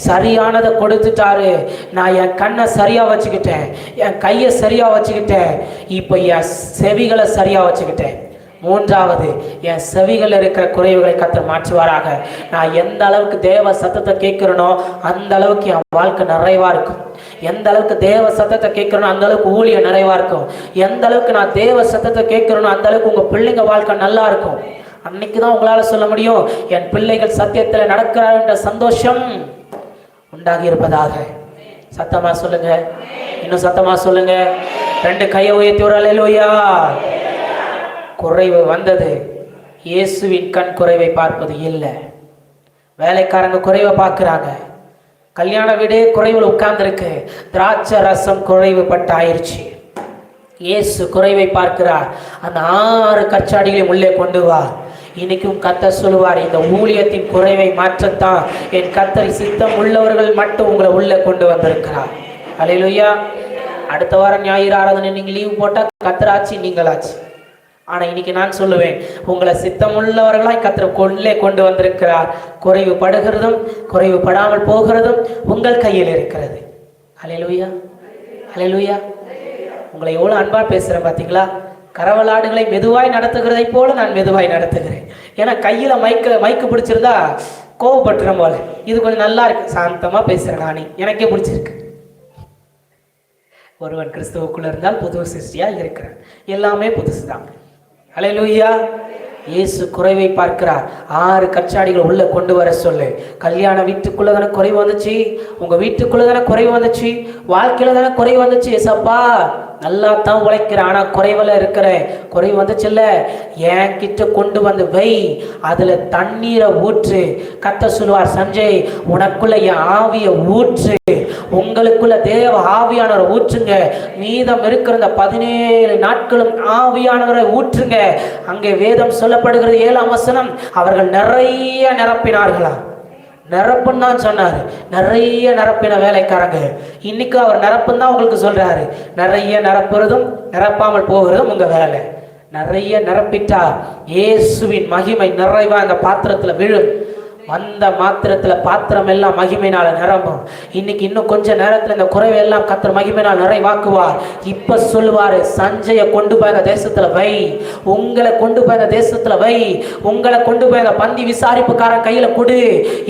சரியானதை கொடுத்துட்டாரு. நான் என் கண்ணை சரியா வச்சுக்கிட்டேன், என் கையை சரியா வச்சுக்கிட்டேன், இப்ப என் செவிகளை சரியா வச்சுக்கிட்டேன். 3வது, என் செவிகள் இருக்கிற குறைவுகளை கர்த்தர் மாற்றுவாராக. நான் எந்த அளவுக்கு தேவ சத்தத்தை கேட்கிறேனோ அந்த அளவுக்கு என் வாழ்க்கை நிறைவா இருக்கும். எந்த அளவுக்கு தேவ சத்தத்தை கேட்கிறனோ அந்த அளவுக்கு ஊழியம் நிறைவா இருக்கும். எந்த அளவுக்கு நான் தேவ சத்தத்தை கேட்கிறனோ அந்த அளவுக்கு உங்க பிள்ளைங்க வாழ்க்கை நல்லா இருக்கும். அன்னைக்குதான் உங்களால சொல்ல முடியும், என் பிள்ளைகள் சத்தியத்தில் நடக்கிறார் என்ற சந்தோஷம் உண்டாகி இருப்பதாக. சத்தமா சொல்லுங்க, இன்னும் சத்தமா சொல்லுங்க. 2 கையை உயர்த்தி ஒரு அல்லேலூயா. குறைவு வந்தது. இயேசுவின் கண் குறைவை பார்ப்பது இல்லை. வேலைக்காரங்க குறைவை பார்க்கிறாங்க. கல்யாண வீடே குறைவில் உட்கார்ந்துருக்கு. திராட்சை ரசம் குறைவு பட்டாயிருச்சு. இயேசு குறைவை பார்க்கிறார். அந்த 6 கச்சாடிகளையும் உள்ளே கொண்டு வா. இன்னைக்கும் கர்த்தர் சொல்லுவார், இந்த ஊழியத்தின் குறைவை மாற்றத்தான் என் கர்த்தர் சித்தம் உள்ளவர்கள் மட்டும் உங்களை உள்ளே கொண்டு வந்திருக்கிறார். அல்லேலூயா. அடுத்த வாரம் ஞாயிறு ஆராதனை நீங்க லீவ் போட்டா கர்த்தராச்சு நீங்களாச்சு. ஆனா இன்னைக்கு நான் சொல்லுவேன், உங்களை சித்தமுள்ளவர்களாய் கர்த்தர் உள்ளே கொண்டு வந்திருக்கிறார். குறைவு படுகிறதும் குறைவு படாமல் போகிறதும் உங்கள் கையில் இருக்கிறது. அல்லேலூயா, அல்லேலூயா. உங்களை எவ்வளவு அன்பா பேசுறேன் பாத்தீங்களா? கரவலாடுகளை மெதுவாய் நடத்துகிறதை போல நான் மெதுவாய் நடத்துகிறேன். ஏன்னா கையில மைக்கு பிடிச்சிருந்தா கோவப்பட்டுறேன் போல. இது கொஞ்சம் நல்லா இருக்கு, சாந்தமா பேசுறேன். நானே எனக்கே பிடிச்சிருக்கு. ஒருவன் கிறிஸ்துவுக்குள்ள இருந்தால் புது சிருஷ்டியா இருக்கிறான். எல்லாமே புதுசுதான். அல்லேலூயா. இயேசு குறைவை பார்க்கிறார். 6 கச்சாடிகள் உள்ள கொண்டு வர சொல்லு. கல்யாண வீட்டுக்குள்ள தானே குறைவு வந்துச்சு, உங்க வீட்டுக்குள்ள தானே குறைவு வந்துச்சு, வாழ்க்கையில தானே குறைவு வந்துச்சு. ஏசப்பா நல்லா தான் உழைக்கிறேன், ஆனா குறைவுல இருக்கிறேன். குறைவு வந்துச்சுல்ல, என் கிட்ட கொண்டு வந்து வை, அதுல தண்ணீரை ஊற்று. கர்த்தர் சொல்லுவார், சஞ்சய் உனக்குள்ள என் ஆவிய ஊற்று, உங்களுக்குள்ள தேவ ஆவியானவரை ஊற்றுங்க. மீதம் இருக்கிற இந்த 17 நாட்களும் ஆவியானவரை ஊற்றுங்க. அங்கே வேதம் சொல்லப்படுகிறது 7ஆம் வசனம், அவர்கள் நிறைய நிரப்பினார்களாம். நிரப்புன்னு தான் சொன்னாரு. நிறைய நிரப்பின வேலைக்காரங்க. இன்னைக்கு அவர் நிரப்புன்னு தான் உங்களுக்கு சொல்றாரு. நிறைய நிரப்புறதும் நிரப்பாமல் போகிறதும் உங்க வேலை. நிறைய நிரப்பிட்டா இயேசுவின் மகிமை நிறைவா அந்த பாத்திரத்துல விழும். வந்த மாத்திரத்துல பாத்திரம் எல்லாம் மகிமையினால நிரம்பும். இன்னைக்கு இன்னும் கொஞ்ச நேரத்துல இந்த குறைவை எல்லாம் கர்த்தர் மகிமையினால் நிறைவாக்குவார். இப்ப சொல்லுவாரு, சஞ்சய கொண்டு போய் அந்த தேசத்துல வை, உங்களை கொண்டு போய் அந்த தேசத்துல வை, உங்களை கொண்டு போய் அந்த பந்தி விசாரிப்புக்காரன் கையில கொடு.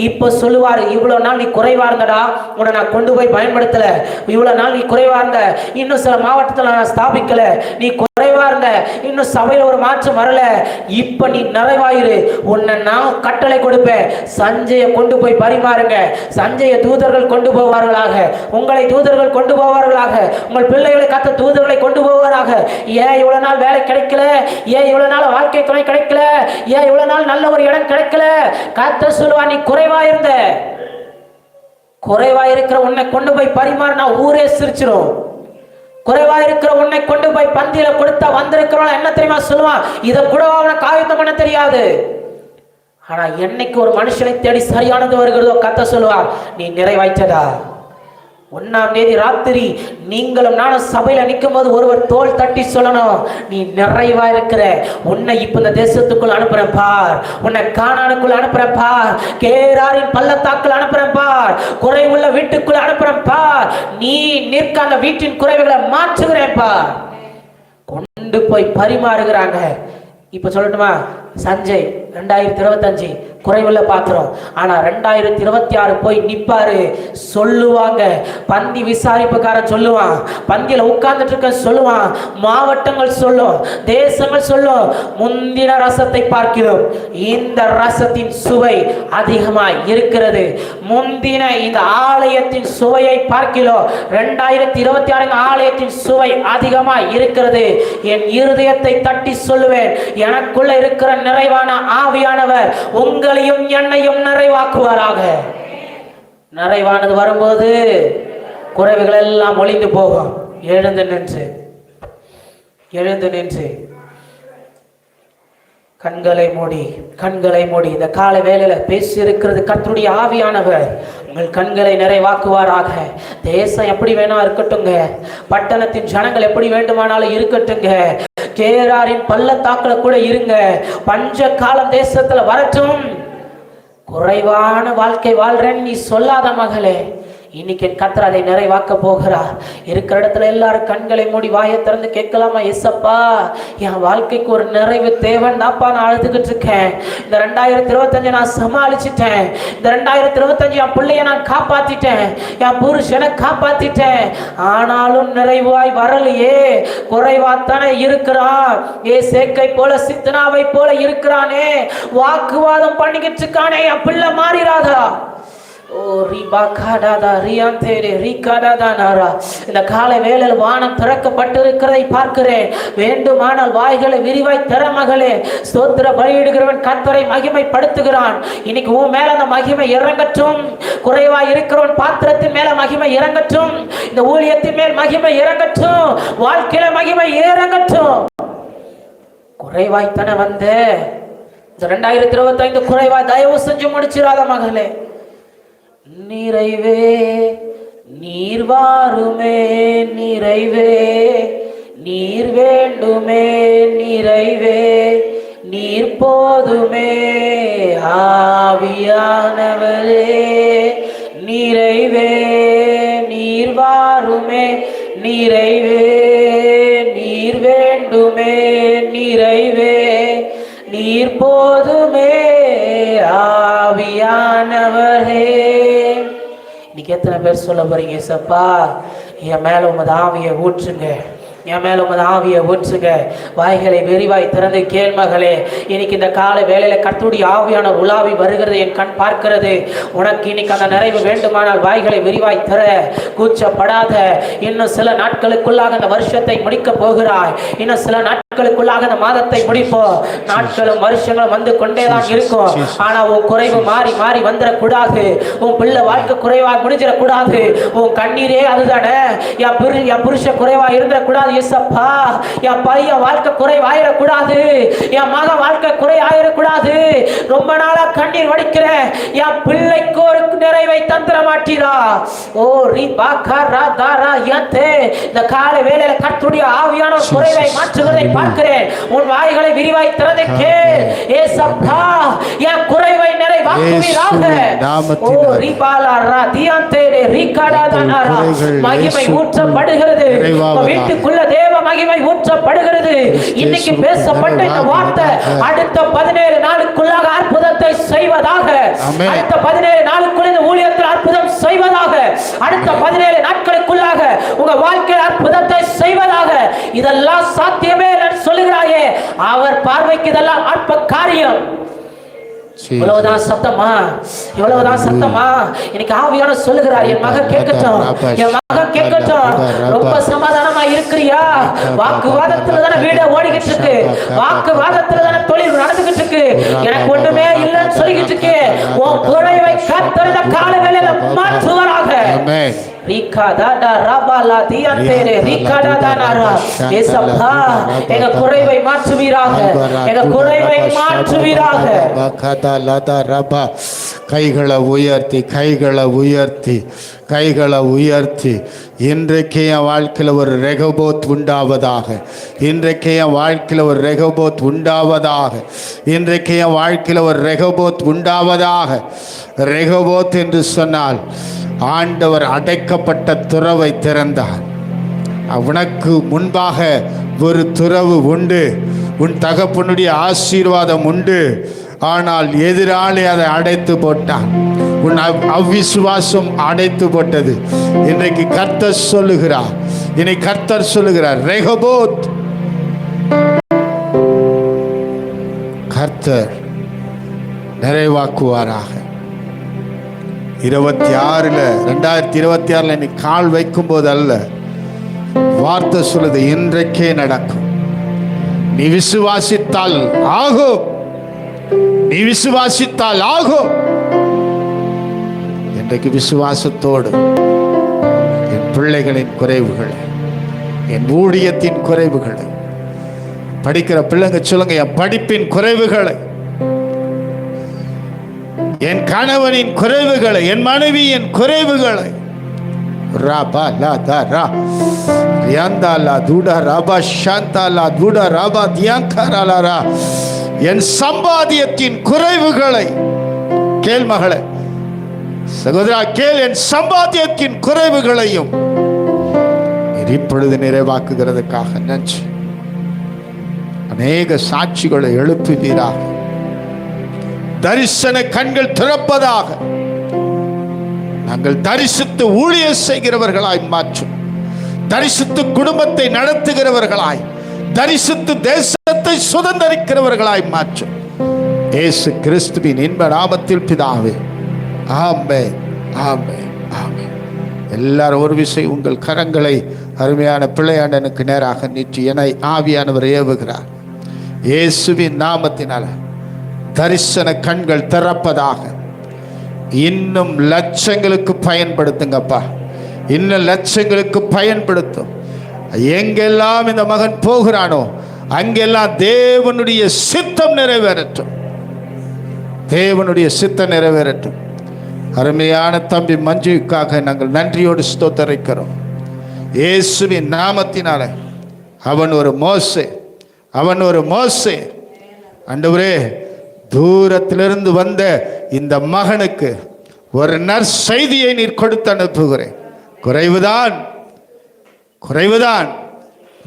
இப்ப சொல்லுவாரு, இவ்வளவு நாள் நீ குறைவா இருந்தடா, உன்னை நான் கொண்டு போய் பயன்படுத்தல. இவ்வளவு நாள் நீ குறைவா இருந்த, இன்னும் சில மாவட்டத்துல நான் ஸ்தாபிக்கல. நீ குறைவா இருந்த, இன்னும் சபையில ஒரு மாற்றம் வரல. இப்ப நீ நிறைவாயிரு, உன்னை நான் கட்டளை கொடுப்பேன். சஞ்சய கொண்டு போய் பரிமாறுங்க. சஞ்சய தூதர்கள் கொண்டு போவார்களாக, உங்களை தூதர்கள் கொண்டு போவார்களாக, உங்கள் பிள்ளைகளை கத்த தூதர்களை கொண்டு போவாராக. ஏன் இவ்வளவு நாள் வேலை கிடைக்கல, ஏன் இவ்வளவு நாள் வாழ்க்கை துணை கிடைக்கல, ஏன் இவ்வளவு நாள் நல்ல ஒரு இடம் கிடைக்கல, கத்த சொல்லுவா, நீ குறைவா இருந்த. குறைவா இருக்கிற உன்னை கொண்டு போய் பரிமாறினா ஊரே சிரிச்சிரும். குறைவா இருக்கிற உன்னை கொண்டு போய் பந்தியில கொடுத்தா வந்திருக்கிறவன் என்ன தெரியுமா சொல்லுவான், இதை கூட அவனை காயத்தம் பண்ண தெரியாது. ஆனா என்னைக்கு ஒரு மனுஷனை தேடி சரியானது வருகிறதோ கர்த்தர் சொல்லுவார், நீ நிறைவாய்த்தடா. 1ஆம் தேதி ராத்திரி நீங்களும் நானும் சபையில நிற்கும் போது ஒருவர் தோள் தட்டி சொல்லணும், நீ நிறைவா இருக்கிற, உன்னை இப்ப இந்த தேசத்துக்குள் அனுப்புறேன் பார், உன்னை கானானுக்குள் அனுப்புறேன் பார், கேராரின் பள்ளத்தாக்குள் அனுப்புறேன் பார், குறைவுள்ள வீட்டுக்குள் அனுப்புறேன் பார், நீ நிற்க அந்த வீட்டின் குறைவுகளை மாற்றுகிறேன் பார். கொண்டு போய் பரிமாறுகிறாங்க. இப்ப சொல்லட்டுமா, சஞ்சய் 2025 குறைவுள்ள பாத்திரம். ஆனா 2026 போய் நிப்பாரு. சொல்லுவாங்க, பந்தி விசாரிப்புக்காரன் சொல்லுவான், பந்தியில உட்கார்ந்துட்டு இருக்க சொல்லுவான், மாவட்டங்கள் சொல்லும், தேசங்கள் சொல்லும், முந்தின ரசத்தை பார்க்கிறோம், இந்த ரசத்தின் சுவை அதிகமாய் இருக்கிறது. முந்தின இந்த ஆலயத்தின் சுவையை பார்க்கிறோம், 2026 ஆலயத்தின் சுவை அதிகமாய் இருக்கிறது. என் இருதயத்தை தட்டி சொல்லுவேன், எனக்குள்ள இருக்கிற நிறைவான ஆவியானவர் உங்களையும் என்னையும் நிறைவாக்குவாராக. நிறைவானது வரும்போது குறைவுகள் எல்லாம் ஒளிந்து போகும். எழுந்து நின்று கண்களை மூடி இந்த காலை வேளையில பேசி இருக்கிறது கர்த்தருடைய ஆவியானவர் உங்கள் கண்களை நிறைவாக்குவாராக. தேசம் எப்படி வேணா இருக்கட்டுங்க, பட்டணத்தின் ஜனங்கள் எப்படி வேண்டுமானாலும் இருக்கட்டுங்க, கேராரின் பள்ளத்தாக்குல கூட இருங்க, பஞ்ச காலம் தேசத்துல வரட்டும், குறைவான வாழ்க்கை வாழ்றேன்னு நீ சொல்லாத மகளே, இன்னைக்கு என் கர்த்தர் அதை நிறைவாக்க போகிறார். இருக்கிற இடத்துல எல்லாரும் கண்களை மூடி வாயை திறந்து கேட்கலாமா? எஸ்அப்பா, என் வாழ்க்கைக்கு ஒரு நிறைவு தேவன் தாப்பா, நான் அழுதுகிட்டு இருக்கேன். இந்த 2025 நான் சமாளிச்சிட்டேன். இந்த 2025 என் பிள்ளைய நான் காப்பாத்திட்டேன், என் புருஷனை காப்பாத்திட்டேன். ஆனாலும் நிறைவாய் வரலையே, குறைவாத்தானே இருக்கிறான். சேக்கை போல சித்தனாவை போல இருக்கிறானே, வாக்குவாதம் பண்ணிக்கிட்டு இருக்கானே, என் பிள்ளை மாறிராதா? இந்த காலை வேளையில் வானம் திறக்கப்பட்டிருக்கிறதை பார்க்கிறேன். வேண்டுமானால் வாய்களை விரிவாய் தர மகளே. ஸ்தோத்திர பலியிடுகிறவன் கர்த்தரை மகிமைப்படுத்துகிறான். இன்னைக்கு உன் மேல அந்த மகிமை இறங்கட்டும். குறைவாய் இருக்கிறவன் பாத்திரத்தின் மேல மகிமை இறங்கட்டும். இந்த ஊழியத்தின் மேல் மகிமை இறங்கட்டும். வாழ்க்கையில மகிமை இறங்கட்டும். குறைவாய்த்தன வந்து இந்த 2025 குறைவாய் தயவு செஞ்சு முடிச்சிடாத மகளே. நிறைவே நீர் வாருமே, நிறைவே நீர் வேண்டுமே, நிறைவே நீர் போதுமே, ஆவியானவரே நிறைவே நீர் வாருமே, நிறைவே நீர் வேண்டுமே, நிறைவே நீர் போதுமே, ஆவியானவரே. இன்னைக்கு எத்தனை பேர் சொல்ல போறீங்க? ஏசப்பா, என் மேல உமது ஆவியை ஊற்றுங்க, என் மேல உமது ஆவியை ஊற்றுங்க. வாய்களை விரிவாய் திறந்து கேள்மகளே. இன்னைக்கு இந்த கால வேளையில கர்த்தருடைய ஆவியான உலாவி வருகிறது, என் கண் பார்க்கிறது. உனக்கு இன்னைக்கு அந்த நிறைவு வேண்டுமானால் வாய்களை விரிவாய் திற, கூச்சப்படாத. இன்னும் சில நாட்களுக்குள்ளாக அந்த வருஷத்தை முடிக்க போகிறாய். இன்னும் சில நாட்களுக்குள்ளாக அந்த மாதத்தை முடிப்போம். நாட்களும் வருஷங்களும் வந்து கொண்டேதான் இருக்கும். ஆனா உன் குறைவு மாறி மாறி வந்துடக்கூடாது. உன் பிள்ளை வாழ்க்கை குறைவாக முடிஞ்சிடக்கூடாது. உன் கண்ணீரே அதுதானே. என் புருஷ குறைவா இருந்துடக்கூடாது. ஏசப்பா, என் பையன் வாழ்க்கை குறைவாயிடக்கூடாது, என் மக வாழ்க்கை குறை ஆயிடக்கூடாது. ரொம்ப நாளா கண்ணீர் வடிக்கிறேன், என் பிள்ளைக்கு ஒரு நிறைவை தந்திர மாட்டீரா? ஓ இந்த காலை வேளையில கர்த்தருடைய ஆவியான குறைவை மாற்றுவதை பார்க்கிறேன். உன் வாய்களை விரிவாய் திறந்து கேள். ஏசப்பா, என் குறைவை நிறைவாக்குவீராக. ஓ ரிபாலா தியாந்தேரே ரிகாடாதானாரா. மகிமை ஊற்றப்படுகிறது. வீட்டுக்குள்ள தேவ மகிமை ஊற்றப்படுகிறது. இன்னைக்கு பேசப்பட்ட இந்த வார்த்தை அடுத்த 17 நாளுக்குள்ளாக அற்புதத்தை செய்வதாக. அடுத்த 17 நாளுக்குள்ள இந்த ஊழியத்தில் அற்புதம் செய்வதாக. அடுத்த 17 நாட்களுக்குள்ளாக உங்க வாழ்க்கையில் அற்புதத்தை செய்வதாக. இதெல்லாம் சாத்தியமே என்று சொல்லுகிறாயே, அவர் பார்வைக்கு இதெல்லாம் அற்ப காரியம். இவ்வளவுதான் சத்தமா? இவ்வளவுதான் சத்தமா? இன்னைக்கு ஆவியான சொல்லுகிறார், என் மகன் கேட்கட்டும், என் மகன் கேட்கட்டும். ரொம்ப சமாதானமா இருக்கிறியா? வாக்குவாதத்துல தானே வீட ஓடிக்கிட்டு இருக்கு, வாக்குவாதத்துல தானே தொழில் நடந்துகிட்டு இருக்கு, எனக்கு ஒண்ணுமே இல்லைன்னு சொல்லிக்கிட்டு இருக்கு. உன் குறைவை கர்த்தர் இந்த கால வேளையில மாற்றுவாராக. எங்க குறைவை மாற்றுவீராக, எங்க குறைவை மாற்றுவீராக. கைகளை உயர்த்தி, கைகளை உயர்த்தி, கைகளை உயர்த்தி. இன்றைக்கு என் வாழ்க்கையில் ஒரு ரெகோபோத் உண்டாவதாக. இன்றைக்கு என் வாழ்க்கையில் ஒரு ரெகோபோத் உண்டாவதாக. இன்றைக்கு என் வாழ்க்கையில் ஒரு ரெகோபோத் உண்டாவதாக. ரெகோபோத் என்று சொன்னால் ஆண்டவர் அடைக்கப்பட்ட துறவை திறந்தார். உனக்கு முன்பாக ஒரு துறவு உண்டு. உன் தகப்பனுடைய ஆசீர்வாதம் உண்டு. ஆனால் எதிராளி அதை அடைத்து போட்டான். உன் அவ்விசுவாசம் அடைத்து போட்டது. இன்றைக்கு கர்த்தர் சொல்லுகிறார், கர்த்தர் சொல்லுகிறார், ரெகோபோத், கர்த்தர் நிறைவாக்குவாராக. 2026 நீ கால் வைக்கும் போது அல்ல, வார்த்தை சொல்லுது இன்றைக்கே நடக்கும். நீ விசுவாசித்தால் ஆகும், நீ விசுவாசித்தால் ஆகும். இன்றைக்கு விசுவாசத்தோடு என் பிள்ளைகளின் குறைவுகளை, என் ஊழியத்தின் குறைவுகளை, படிக்கிற பிள்ளைங்க சொல்லுங்க, என் படிப்பின் குறைவுகளை, என் கணவனின் குறைவுகளை, என் மனைவியின் குறைவுகளை, என் சம்பாதியத்தின் குறைவுகளை கேள் மகளே, சகோதரா கேள், என் சம்பாத்தியத்தின் குறைவுகளையும் இப்பொழுது நிறைவாக்குகிறதுக்காக நன்றி. அநேக சாட்சிகளை எழுப்புவீராக. தரிசன கண்கள் திறப்பதாக. நாங்கள் தரிசித்து ஊழிய செய்கிறவர்களாய் மாற்றும். தரிசித்து குடும்பத்தை நடத்துகிறவர்களாய், தரிசித்து தேசத்தை சுதந்தரிக்கிறவர்களாய் மாற்றும். இயேசு கிறிஸ்துவின் இன்ப நாமத்தில் பிதாவே, ஆமென், ஆமென், ஆமென். எல்லாரும் ஒரு விஷயம், உங்கள் கரங்களை அருமையான பிள்ளையாண்டனுக்கு நேராக நீட்டி என்னை ஆவியானவர் ஏவுகிறார். இயேசுவின் நாமத்தினால தரிசன கண்கள் திறப்பதாக. இன்னும் லட்சங்களுக்கு பயன்படுத்துங்கப்பா, இன்னும் லட்சங்களுக்கு பயன்படுத்தும். எங்கெல்லாம் இந்த மகன் போகிறானோ அங்கெல்லாம் தேவனுடைய சித்தம் நிறைவேறட்டும், தேவனுடைய சித்தம் நிறைவேறட்டும். அருமையான தம்பி மஞ்சுக்காக நாங்கள் நன்றியோடு ஸ்தோத்தரிக்கிறோம். இயேசுவின் நாமத்தினால அவன் ஒரு மோசே, அவன் ஒரு மோசே. ஆண்டவரே, தூரத்திலிருந்து வந்த இந்த மகனுக்கு ஒரு நற்செய்தியை நீர் கொடுத்து அனுப்புகிறேன். குறைவுதான்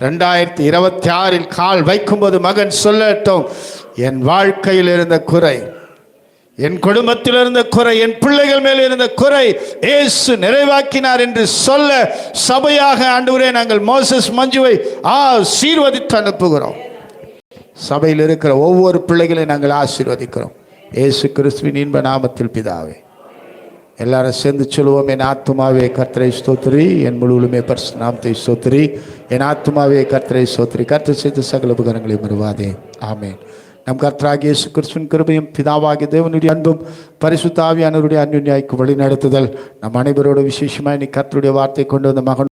2026 கால் வைக்கும்போது மகன் சொல்லட்டும், என் வாழ்க்கையில் இருந்த குறை, என் குடும்பத்தில் இருந்த குறை, என் பிள்ளைகள் மேல் இருந்த குறை இயேசு நிறைவாக்கினார் என்று சொல்ல சபையாக ஆண்டவரே நாங்கள் மோசஸ் மஞ்சுவை ஆசீர்வதித்து அனுப்புகிறோம். சபையில் இருக்கிற ஒவ்வொரு பிள்ளைகளையும் நாங்கள் ஆசீர்வதிக்கிறோம். இயேசு கிறிஸ்துவின் இன்ப நாமத்தில் பிதாவே. எல்லாரும் சேர்ந்து சொல்லுவோம், என் ஆத்துமாவே கர்த்தரை ஸ்தோத்திரி, என் முழுவதுமே பரிசுத்த நாமத்தை ஸ்தோத்திரி, என் ஆத்துமாவே கர்த்தரை ஸ்தோத்திரி, கர்த்தர் செய்த சகல உபகாரங்களையும் மறவாதே. ஆமென். நம் கர்த்தராகிய இயேசு கிறிஸ்துவின் கிருபையும் பிதாவாகிய தேவனுடைய அன்பும் பரிசுத்த ஆவியானவருடைய அன்யோன்யமாய் வழி நடத்துதல் நம் அனைவரோட விசேஷமாய் நீ கர்த்தருடைய வார்த்தை கொண்டு வந்த மகன்